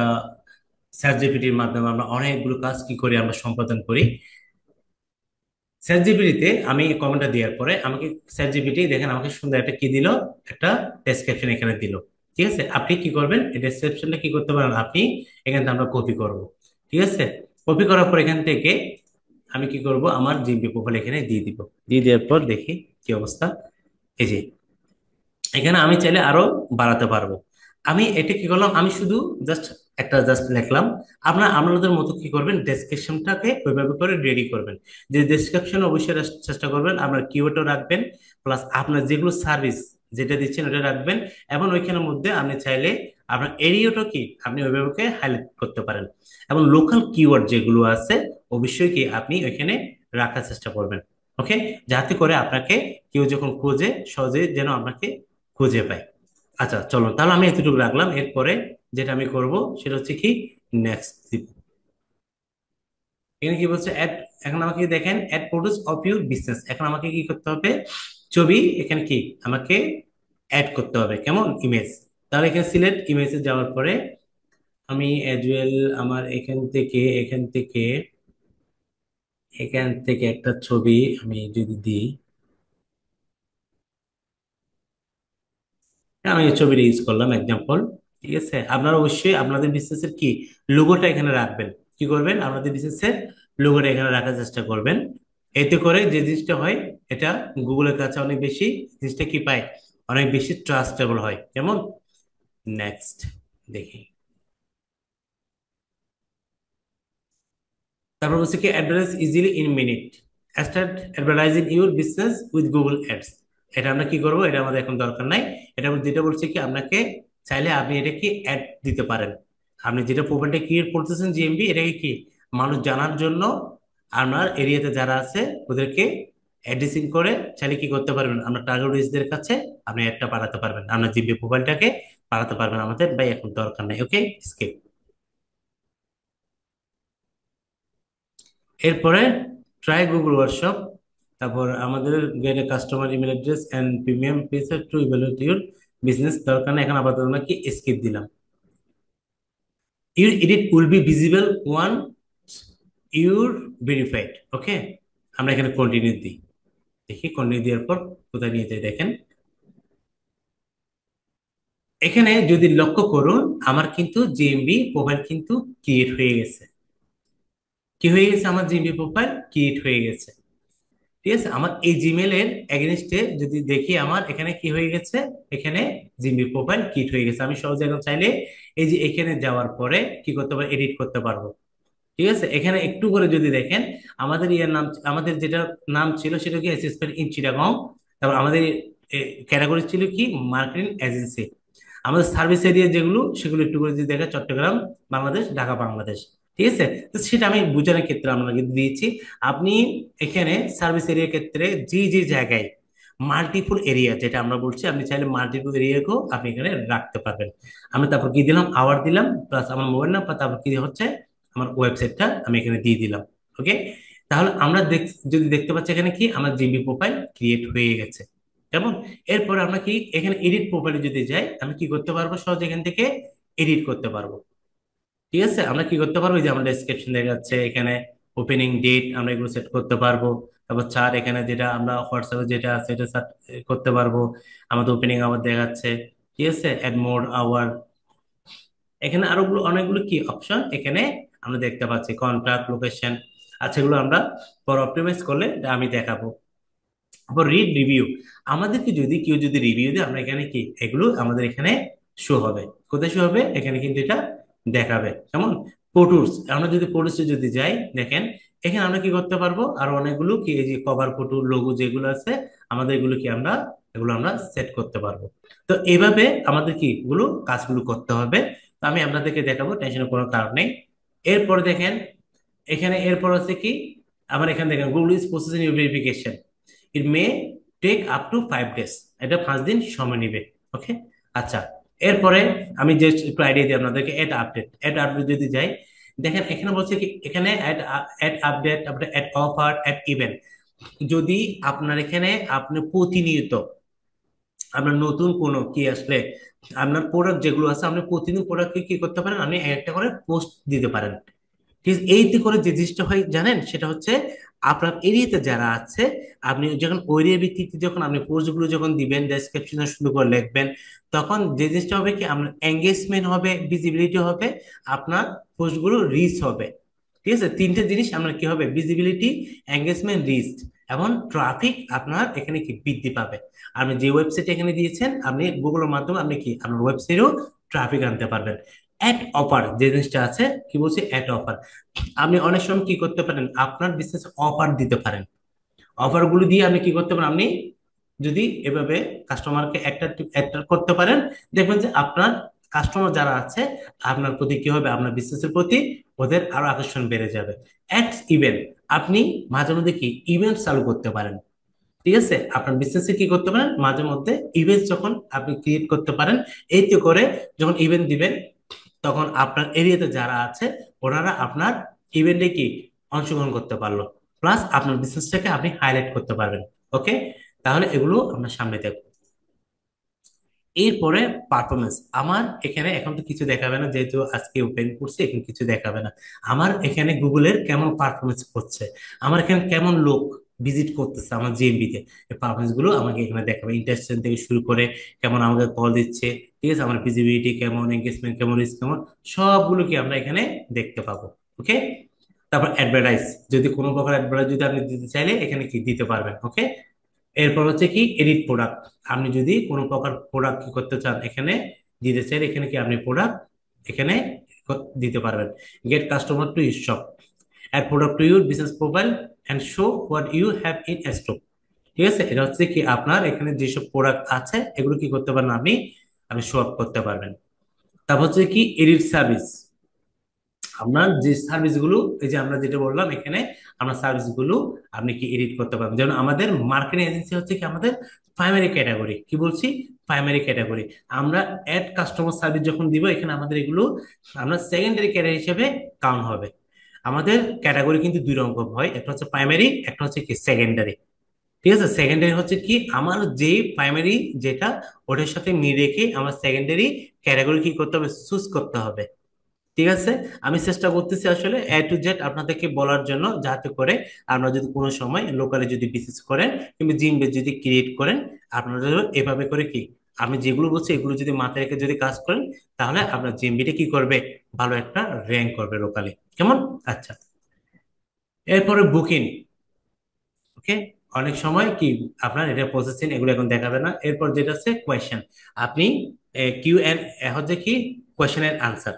সার্চ জিপিটির মাধ্যমে আমরা অনেকগুলো কাজ কি করি, আমরা সম্পাদন করি। চ্যাট জিপিটিতে আমি কমেন্টটা দেওয়ার পরে আমাকে চ্যাট জিপিটি দেখেন আমাকে সুন্দর একটা কি দিল, একটা ডেসক্রিপশন এখানে দিল। ঠিক আছে, আপনি কি করবেন, এই ডেসক্রিপশনটা কি করতে পারেন আপনি, এখান থেকে আমরা কপি করব। ঠিক আছে, কপি করার পর এখান থেকে আমি কি করব, আমার জিমেইল প্রোফাইল এখানে দিয়ে দিব। দিয়ে দেওয়ার পর দেখি কি অবস্থা। এই যে এখানে আমি চাইলে আরো বাড়াতে পারবো। আমি এটা কি করলাম, আমি শুধু জাস্ট লিখলাম। আপনার আপনাদের মতো কি করবেন, ডেসক্রিপশনটাকে ওইভাবে করে রেডি করবেন। যে ডেসক্রিপশন অবশ্যই চেষ্টা করবেন আপনার কিওয়ার্ডও রাখবেন, প্লাস আপনার যেগুলো সার্ভিস যেটা দিচ্ছেন ওটা রাখবেন। এবং ওইখানের মধ্যে আপনি চাইলে আপনার এরিয়াটা কি আপনি ওইভাবে হাইলাইট করতে পারেন। এবং লোকাল কিওয়ার্ড যেগুলো আছে অবশ্যই কি আপনি ওইখানে রাখার চেষ্টা করবেন। ওকে, যাতে করে আপনাকে কেউ যখন খোঁজে সহজে যেন আপনাকে খুঁজে পায়। আচ্ছা চলুন, তাহলে আমি এতটুকু রাখলাম। এরপরে যেটা আমি করব সেটা হচ্ছে কি, নেক্সট। এখানে কি বলছে অ্যাড, এখন আমাকে দেখেন add photos of your business. এখন আমাকে কি করতে হবে, ছবি এখানে কি আমাকে অ্যাড করতে হবে, কেমন ইমেজ। তাহলে এখানে সিলেক্ট ইমেজে যাওয়ার পরে আমি অ্যাজ ওয়েল আমার এখান থেকে একটা ছবি আমি যদি দিই। হ্যাঁ, আমি এই ছবিটা ইউজ করলাম এক্সাম্পল। ঠিক আছে, আপনারা অবশ্যই আপনাদের বিজনেসের কি লোগোটা এখানে রাখবেন। কি করবেন, আপনাদের বিজনেসের লোগোটা এখানে রাখার চেষ্টা করবেন। এতে করে যে জিনিসটা হয়, এটা গুগলের কাছে অনেক বেশি জিনিসটা কি পায়, অনেক বেশি ট্রাস্টেবল হয়। কেমন, নেক্সট দেখি। তারপর বলছে কি advertise easily in minute, start advertising your business with Google ads. এটা আমরা কি করব, এটা আমাদের এখন দরকার নাই। এটা যেটা বলছে কি আপনাকে চাইলে আপনি এটা কি অ্যাড দিতে পারেন। আপনি যেটা প্রোফাইলটা ক্রিয়েট করতেছেন জিএমবি, এটাকে কি মানুষ জানার জন্য আপনার এরিয়াতে যারা আছে ওদেরকে অ্যাড্রেসিং করে চাইলে কি করতে পারবেন, আপনার টার্গেট অডিয়েন্সদের কাছে আপনি একটা পাঠাতে পারবেন, আপনার জিএমবি প্রোফাইলটাকে পাঠাতে পারবেন। আমাদের ভাই এখন দরকার নাই। ওকে, স্কিপ। এরপরে ট্রাই গুগল ওয়ার্কশপ। তারপর আমাদের get a customer email address and premium feature to evaluate your business. দরকার নেই, এখন আপাতত আমরা কি স্কিপ দিলাম। Your edit will be visible once your verified. Okay, আমরা এখানে কন্টিনিউ দিই। দেখি কন্টিনিউ দেওয়ার পর কোথায় নিয়ে যাই দেখেন। এখানে যদি লক্ষ্য করুন, আমার কিন্তু জিএমবি প্রোফাইল কিন্তু ক্রিয়েট হয়ে গেছে। কি হয়ে গেছে, আমার জিএমবি প্রোফাইল ক্রিয়েট হয়ে গেছে। ঠিক আছে, আমার এই জিমেল এর এগেনস্টে যদি দেখি আমার এখানে কি হয়ে গেছে, এখানে জিমেল প্রোফাইল ক্রিয়েট হয়ে গেছে। আমি সহজে এখন চাইলে এই যে এখানে যাওয়ার পরে কি করতে পারবো, এডিট করতে পারবো। ঠিক আছে, এখানে একটু করে যদি দেখেন, আমাদের ইয়ার নাম, আমাদের যেটা নাম ছিল সেটা কি অ্যাসিস্ট্যান্ট ইন চিটাগং। তারপর আমাদের ক্যাটাগরি ছিল কি মার্কেটিং এজেন্সি। আমাদের সার্ভিস এরিয়া যেগুলো সেগুলো একটু করে যদি দেখেন, চট্টগ্রাম, বাংলাদেশ, ঢাকা, বাংলাদেশ। ঠিক আছে, তো সেটা আমি বোঝানোর ক্ষেত্রে আমরা কিন্তু দিয়েছি। আপনি এখানে সার্ভিস এরিয়ার ক্ষেত্রে যে যে জায়গায় মাল্টিপুল এরিয়া যেটা আমরা বলছি, আপনি চাইলে মাল্টিপুল এরিয়াকেও আপনি এখানে রাখতে পারবেন। আমি তারপর কি দিলাম, আওয়ার দিলাম, প্লাস আমার মোবাইল নাম্বার, তারপর কি হচ্ছে আমার ওয়েবসাইটটা আমি এখানে দিয়ে দিলাম। ওকে, তাহলে আমরা যদি দেখতে পাচ্ছি এখানে কি আমার জিবি প্রোফাইল ক্রিয়েট হয়ে গেছে। কেমন, এরপর আমরা কি এখানে এডিট প্রোফাইলে যদি যাই, আমি কি করতে পারবো, সহজ এখান থেকে এডিট করতে পারবো। ঠিক আছে, আমরা কি করতে পারবো, এই যে আমাদের ডেসক্রিপশন দেখা যাচ্ছে এখানে ওপেনিং ডেট আমরা এগুলো সেট করতে পারবো। তারপর চার এখানে যেটা আমরা হোয়াটসঅ্যাপে যেটা আছে এটা সেট করতে পারবো। আমাদের ওপেনিং আওয়ার দেখাচ্ছে। ঠিক আছে, অ্যাড মোর আওয়ার। এখানে আরো অনেকগুলো কি অপশন এখানে আমরা দেখতে পাচ্ছি, কন্ট্যাক্ট, লোকেশন। আচ্ছা, এগুলো আমরা পর অপটিমাইজ করলে এটা আমি দেখাবো। আবার রিড রিভিউ, আমাদেরকে যদি কেউ যদি রিভিউ দেয়, আমরা এখানে কি এগুলো আমাদের এখানে শো হবে। কোথায় শো হবে, এখানে কিন্তু এটা দেখাবে। যেমন ফটোস, আমরা যদি ফটোসে যদি যাই দেখেন, এখানে আমরা কি করতে পারবো, আর অনেকগুলো কি এই যে কভার ফটো, লোগো যেগুলো আছে আমাদের এগুলো কি আমরা এগুলো আমরা সেট করতে পারবো। তো এইভাবে আমাদের কি এগুলো কাজগুলো করতে হবে। তো আমি আপনাদেরকে দেখাবো, টেনশনের কোনো কারণ নেই। এরপরে দেখেন, এখানে এরপর আছে কি, আবার এখানে দেখেন Google is processing your verification, it may take up to 5 days। এটা 5 দিন সময় নিবে। ওকে, আচ্ছা। এরপরে আমি যে একটু আইডিয়া দিই আপনাদেরকে, অ্যাড আপডেট যদি যাই, দেখেন এখানে বলছে কি এখানে অ্যাড আপডেট, তারপরে অ্যাড অফার, অ্যাড ইভেন্ট। যদি আপনার এখানে আপনি প্রতিনিয়ত আপনার নতুন কোনো কি আসলে আপনার প্রোডাক্ট যেগুলো আছে, আপনি প্রতিদিন প্রোডাক্টকে কি করতে পারেন, আপনি একটা করে পোস্ট দিতে পারেন। ঠিক আছে, এইতে করে যে জিনিসটা হয় জানেন, সেটা হচ্ছে আপনার এরিয়াতে যারা আছে, আপনি যখন ওই এরিয়া ভিত্তিতে যখন আপনি পোস্টগুলো যখন দিবেন, ডেসক্রিপশনে সুন্দর করে লিখবেন, তখন যে জিনিসটা হবে কি আপনার এঙ্গেজমেন্ট হবে, ভিজিবিলিটি হবে, আপনার পোস্টগুলো রিচ হবে। ঠিক আছে, তিনটে জিনিস আপনার কি হবে, ভিজিবিলিটি, এঙ্গেজমেন্ট, রিচ, এবং ট্রাফিক আপনার এখানে কি বৃদ্ধি পাবে। আপনি যে ওয়েবসাইট এখানে দিয়েছেন, আপনি গুগলের মাধ্যমে আপনি কি আপনার ওয়েবসাইটেও ট্রাফিক আনতে পারবেন। অ্যাড অফার যে জিনিসটা আছে, কি বলছি, অ্যাড অফার। আপনি অনেক সময় কি করতে পারেন, আপনার বিজনেস অফার দিতে পারেন। অফার গুলো দিয়ে আপনি কি করতে পারেন, আপনি যদি এভাবে কাস্টমারকে অ্যাট্রাক্ট করতে পারেন, দেখবেন যে আপনার কাস্টমার যারা আছে আপনার প্রতি কি হবে, আপনার বিজনেসের প্রতি ওদের আরো আকর্ষণ বেড়ে যাবে। অ্যাডস ইভেন্ট, আপনি মাঝে মধ্যে কি ইভেন্ট চালু করতে পারেন। ঠিক আছে, আপনার বিজনেসে কি করতে পারেন, মাঝে মধ্যে ইভেন্ট যখন আপনি ক্রিয়েট করতে পারেন, এইতে করে যখন ইভেন্ট দিবেন তখন আপনার এরিয়াতে যারা আছে ওনারা আপনার ইভেন্টে কি অংশগ্রহণ করতে পারলো, প্লাস আপনার বিজনেসটাকে আপনি হাইলাইট করতে পারবেন। ওকে, তাহলে এগুলো আমরা সামনে দেখবো। এরপরে পারফরমেন্স, আমার এখানে এখন তো কিছু দেখাবে না, যেহেতু আজকে ওপেন করছি এখন কিছু দেখাবে না। আমার এখানে গুগলের কেমন পারফরমেন্স হচ্ছে, আমার এখানে কেমন লোক ভিজিট করতেছে আমার জিএমবি তে, এই পারফরমেন্স গুলো আমাকে এখানে দেখাবে। ইন্টারেস্ট থেকে শুরু করে কেমন আমাকে কল দিচ্ছে, ঠিক আছে, আমার ভিজিবিলিটি কেমন, এঙ্গেজমেন্ট কেমন, রিচ কেমন, সবগুলো কি আমরা এখানে দেখতে পাবো। ওকে, তারপর অ্যাডভার্টাইজ, যদি কোনো প্রকার অ্যাডভার্টাইজ যদি আপনি দিতে চাইলে এখানে কি দিতে পারবেন। ওকে, এরপর হচ্ছে কি এডিট প্রোডাক্ট, আপনি যদি কোনো প্রকার প্রোডাক্ট কি করতে চান এখানে দিতে চান, এখানে কি আপনি প্রোডাক্ট এখানে দিতে পারবেন। Get customer to your shop, add product to your business profile and show what you have in stock. ঠিক আছে, এটা হচ্ছে কি আপনার এখানে যেসব প্রোডাক্ট আছে এগুলো কি করতে পারেন, আপনি আপনি শো আপ করতে পারবেন। তারপর হচ্ছে কি এডিট সার্ভিস, আপনার যে সার্ভিসগুলো, এই যে আমরা যেটা বললাম এখানে আমরা সার্ভিসগুলো আপনি কি এডিট করতে পারবেন। যেমন আমাদের মার্কেটিং এজেন্সি হচ্ছে কি আমাদের প্রাইমারি ক্যাটাগরি, কি বলছি, প্রাইমারি ক্যাটাগরি। আমরা অ্যাড কাস্টমার সার্ভিস যখন দিব এখানে আমাদের এগুলো আমরা সেকেন্ডারি ক্যাটাগরি হিসেবে কাউন্ট হবে। আমাদের ক্যাটাগরি কিন্তু দুই রকম হয়, একটা হচ্ছে প্রাইমারি, একটা হচ্ছে কি সেকেন্ডারি। ঠিক আছে, সেকেন্ডারি হচ্ছে কি আমার যে প্রাইমারি যেটা ওটার সাথে মিল রেখে আমার সেকেন্ডারি ক্যাটাগরি কি করতে হবে, চুজ করতে হবে। ঠিক আছে, আমি চেষ্টা করতেছি আসলে A to Z আপনাদেরকে বলার জন্য, যাতে করে আমরা যদি কোনো সময় লোকালে যদি বিজনেস করেন কিংবা জিম বেস যদি ক্রিয়েট করেন, আপনারা এভাবে করে কি আমি যেগুলো বলছি এগুলো যদি মাথায় রেখে যদি কাজ করেন, তাহলে আপনার জিএমবিটা কি করবে, ভালো একটা র্যাঙ্ক করবে লোকালি। কেমন? আচ্ছা, এরপরে বুকিং। ওকে, অনেক সময় কি আপনার এটা প্রসেসিং এগুলো এখন দেখাবে না। এরপর যেটা আছে কোয়েশ্চেন, আপনি কিউ এন্ড হচ্ছে কি কোয়েশ্চেন এর আনসার।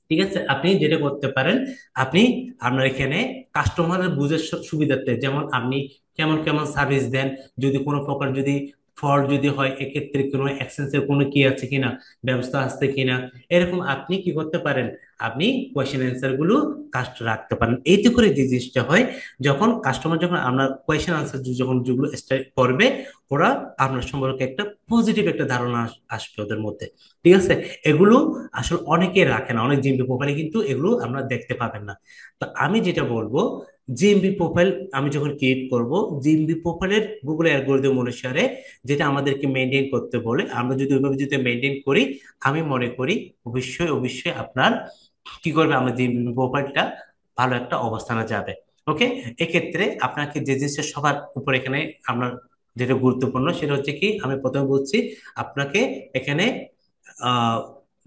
ঠিক আছে, আপনি যেটা করতে পারেন, আপনি আপনার এখানে কাস্টমারের বুঝের সুবিধার্থে, যেমন আপনি কেমন কেমন সার্ভিস দেন, যদি কোনো প্রকার যদি ফল্ট যদি হয় এক্ষেত্রে কোনো এক্সচেঞ্জের কোনো কি আছে কিনা, ব্যবস্থা আছে কিনা, এরকম আপনি কি করতে পারেন, আপনি কোয়েশ্চেন অ্যান্সার গুলো কাস্ট রাখতে পারেন। এতে করে যে জিনিসটা হয়, যখন কাস্টমার যখন আপনার কোয়েশ্চেন আনসার যখন যেগুলো স্টার্ট করবে, ওরা আপনার সম্পর্কে একটা পজিটিভ একটা ধারণা আসবে ওদের মধ্যে। ঠিক আছে, এগুলো আসলে অনেকে রাখে না, অনেক জিএমবি প্রোফাইলে কিন্তু এগুলো আমরা দেখতে পাবেন না। তো আমি যেটা বলবো, জিএমবি প্রোফাইল আমি যখন ক্রিয়েট করব, জিএমবি প্রোফাইলের গুগল অ্যালগরিদম অনুসারে যেটা আমাদেরকে মেনটেন করতে বলে, আমরা যদি ওইভাবে যদি মেনটেন করি, আমি মনে করি অবশ্যই অবশ্যই আপনার কি করবে, আমরা জিএমবি প্রোফাইলটা ভালো একটা অবস্থানে যাবে। ওকে, এক্ষেত্রে আপনাকে যে জিনিসটা সবার উপর এখানে আমরা যেটা গুরুত্বপূর্ণ সেটা হচ্ছে কি, আমি প্রথমে বলছি আপনাকে এখানে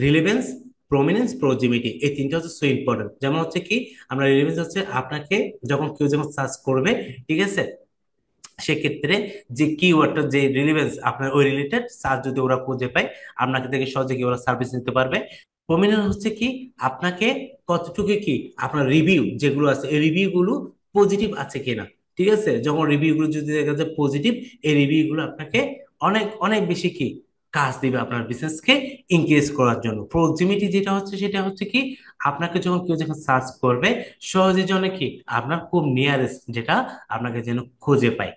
রিলেভেন্স, প্রমিনেন্স, প্রক্সিমিটি, এই তিনটা হচ্ছে সো ইম্পর্টেন্ট। যেমন হচ্ছে কি আমরা রিলেভেন্স হচ্ছে আপনাকে যখন কেউ যখন সার্চ করবে, ঠিক আছে, সেক্ষেত্রে যে কিওয়ার্ডটা যে রিলেভেন্স আপনার ওই রিলেটেড সার্চ যদি ওরা খুঁজে পায়, আপনাকে থেকে সহজে কি ওরা সার্ভিস নিতে পারবে। প্রমিনেন্স হচ্ছে কি আপনাকে কতটুকু কি আপনার রিভিউ যেগুলো আছে এই রিভিউ গুলো পজিটিভ আছে কিনা। ঠিক আছে, যখন রিভিউ গুলো যদি দেখা যায় পজিটিভ, এই রিভিউ গুলো আপনাকে অনেক অনেক বেশি কি কাজ দিবে আপনার বিজনেসকে ইনক্রিজ করার জন্য। প্রক্সিমিটি যেটা হচ্ছে সেটা হচ্ছে কি আপনাকে যখন কেউ যখন সার্চ করবে, সহজে জন্য কি আপনার খুব নিয়ারেস্ট যেটা আপনাকে যেন খুঁজে পায়।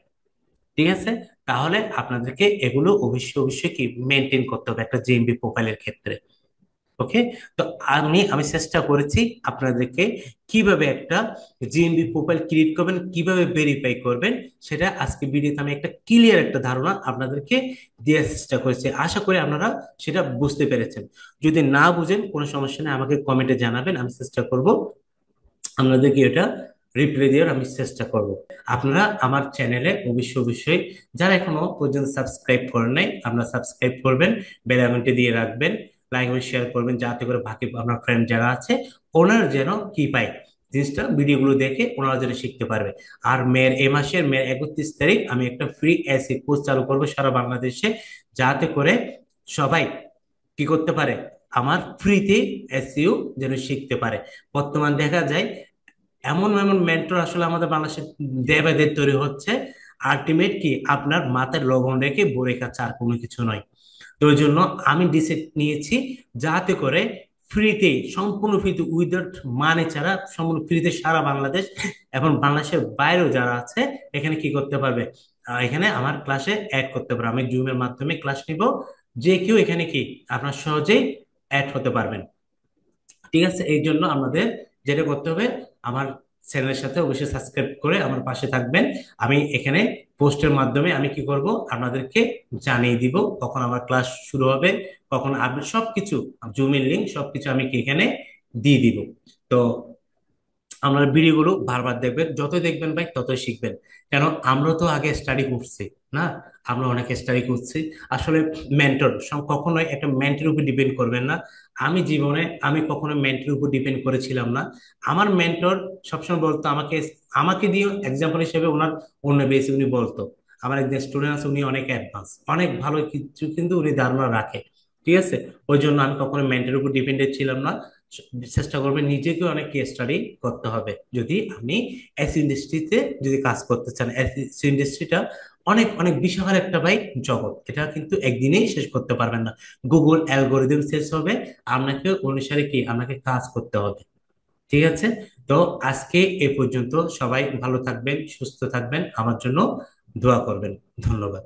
ঠিক আছে, তাহলে আপনাদেরকে এগুলো অবশ্যই অবশ্যই কি মেনটেন করতে হবে একটা জিএমবি প্রোফাইলের ক্ষেত্রে। ওকে, তো আমি চেষ্টা করেছি আপনাদেরকে কিভাবে একটা জিএমবি প্রোফাইল ক্রিয়েট করবেন, কিভাবে ভেরিফাই করবেন, সেটা আজকে ভিডিওতে আমি একটা ক্লিয়ার একটা ধারণা আপনাদেরকে দেওয়ার চেষ্টা করেছি। আশা করি আপনারা সেটা বুঝতে পেরেছেন। যদি না বুঝেন কোনো সমস্যা নেই, আমাকে কমেন্টে জানাবেন, আমি চেষ্টা করব আপনাদেরকে এটা রিপ্লাই দেওয়ার আমি চেষ্টা করব। আপনারা আমার চ্যানেলে অবশ্যই অবশ্যই যারা এখনো পর্যন্ত সাবস্ক্রাইব করেন নাই, আপনারা সাবস্ক্রাইব করবেন, বেল আইকনটি দিয়ে রাখবেন, লাইক এবং শেয়ার করবেন, যাতে করে বাকি আপনার ফ্রেন্ড যারা আছে ওনারা যেন কি পায়, জিনিসটা ভিডিওগুলো দেখে ওনারা যেন শিখতে পারবে। আর এই মাসের 31 তারিখ আমি একটা ফ্রি এসি কোর্স চালু করবো সারা বাংলাদেশে, যাতে করে সবাই কি করতে পারে, আমার ফ্রিতে এসইও যেন শিখতে পারে। বর্তমান দেখা যায় এমন এমন মেন্টর আসলে আমাদের বাংলাদেশে ডে বাই ডে তৈরি হচ্ছে, আলটিমেট কি আপনার মাথায় লবণ রেখে বড়ি খাচ্ছে, আর কোনো কিছু নয়। তো ওই জন্য আমি ডিসিশন নিয়েছি যাতে করে ফ্রিতে, সম্পূর্ণ ফ্রিতে, উইদাউট মানি ছাড়া সম্পূর্ণ ফ্রিতে সারা বাংলাদেশ এবং বাংলাদেশের বাইরেও যারা আছে এখানে কি করতে পারবে, এখানে আমার ক্লাসে অ্যাড করতে পারবে। আমি জুমের মাধ্যমে ক্লাস নিব, যে কেউ এখানে কি আপনার সহজেই অ্যাড হতে পারবেন। ঠিক আছে, এই জন্য আমাদের যেটা করতে হবে, আমার চ্যানেলের সাথে অবশ্যই সাবস্ক্রাইব করে আমার পাশে থাকবেন। আমি এখানে পোস্টের মাধ্যমে আমি কি করব, আপনাদেরকে জানিয়ে দিব কখন আমার ক্লাস শুরু হবে, কখন আপনি সবকিছু, জুমের লিঙ্ক সবকিছু আমি কি এখানে দিয়ে দিব। তো আমরা ভিডিওগুলো বারবার দেখবেন, যতই দেখবেন ভাই ততই শিখবেন। কেন, আমরা তো আগে স্টাডি করছি না, আমরা অনেক স্টাডি করছি। আসলে মেন্টর কখনোই একটা মেন্টরের উপর ডিপেন্ড করবেন না। আমি জীবনে আমি কখনো মেন্টরের উপর ডিপেন্ড করেছিলাম না। আমার মেন্টর সবসময় বলতো আমাকে, আমাকে দিয়ে এক্সাম্পল হিসেবে ওনার অন্য বেশি উনি বলতো, আমার একজন স্টুডেন্ট আছে উনি অনেক অ্যাডভান্স, অনেক ভালো কিছু কিন্তু উনি ধারণা রাখে। ঠিক আছে, ওই জন্য আমি কখনো মেন্টরের উপর ডিপেন্ডেন্ট ছিলাম না। চেষ্টা করবেন নিজেকে অনেক স্টাডি করতে হবে যদি আপনি এস ইন্ডাস্ট্রিতে যদি কাজ করতে চান। এস ইন্ডাস্ট্রিটা অনেক অনেক বিশাল একটা ভাই জগৎ, এটা কিন্তু একদিনেই শেষ করতে পারবেন না। গুগল অ্যালগোরিদম শেষ হবে, আপনাকে অনুসারে কি আপনাকে কাজ করতে হবে। ঠিক আছে, তো আজকে এ পর্যন্ত। সবাই ভালো থাকবেন, সুস্থ থাকবেন, আমার জন্য দোয়া করবেন। ধন্যবাদ।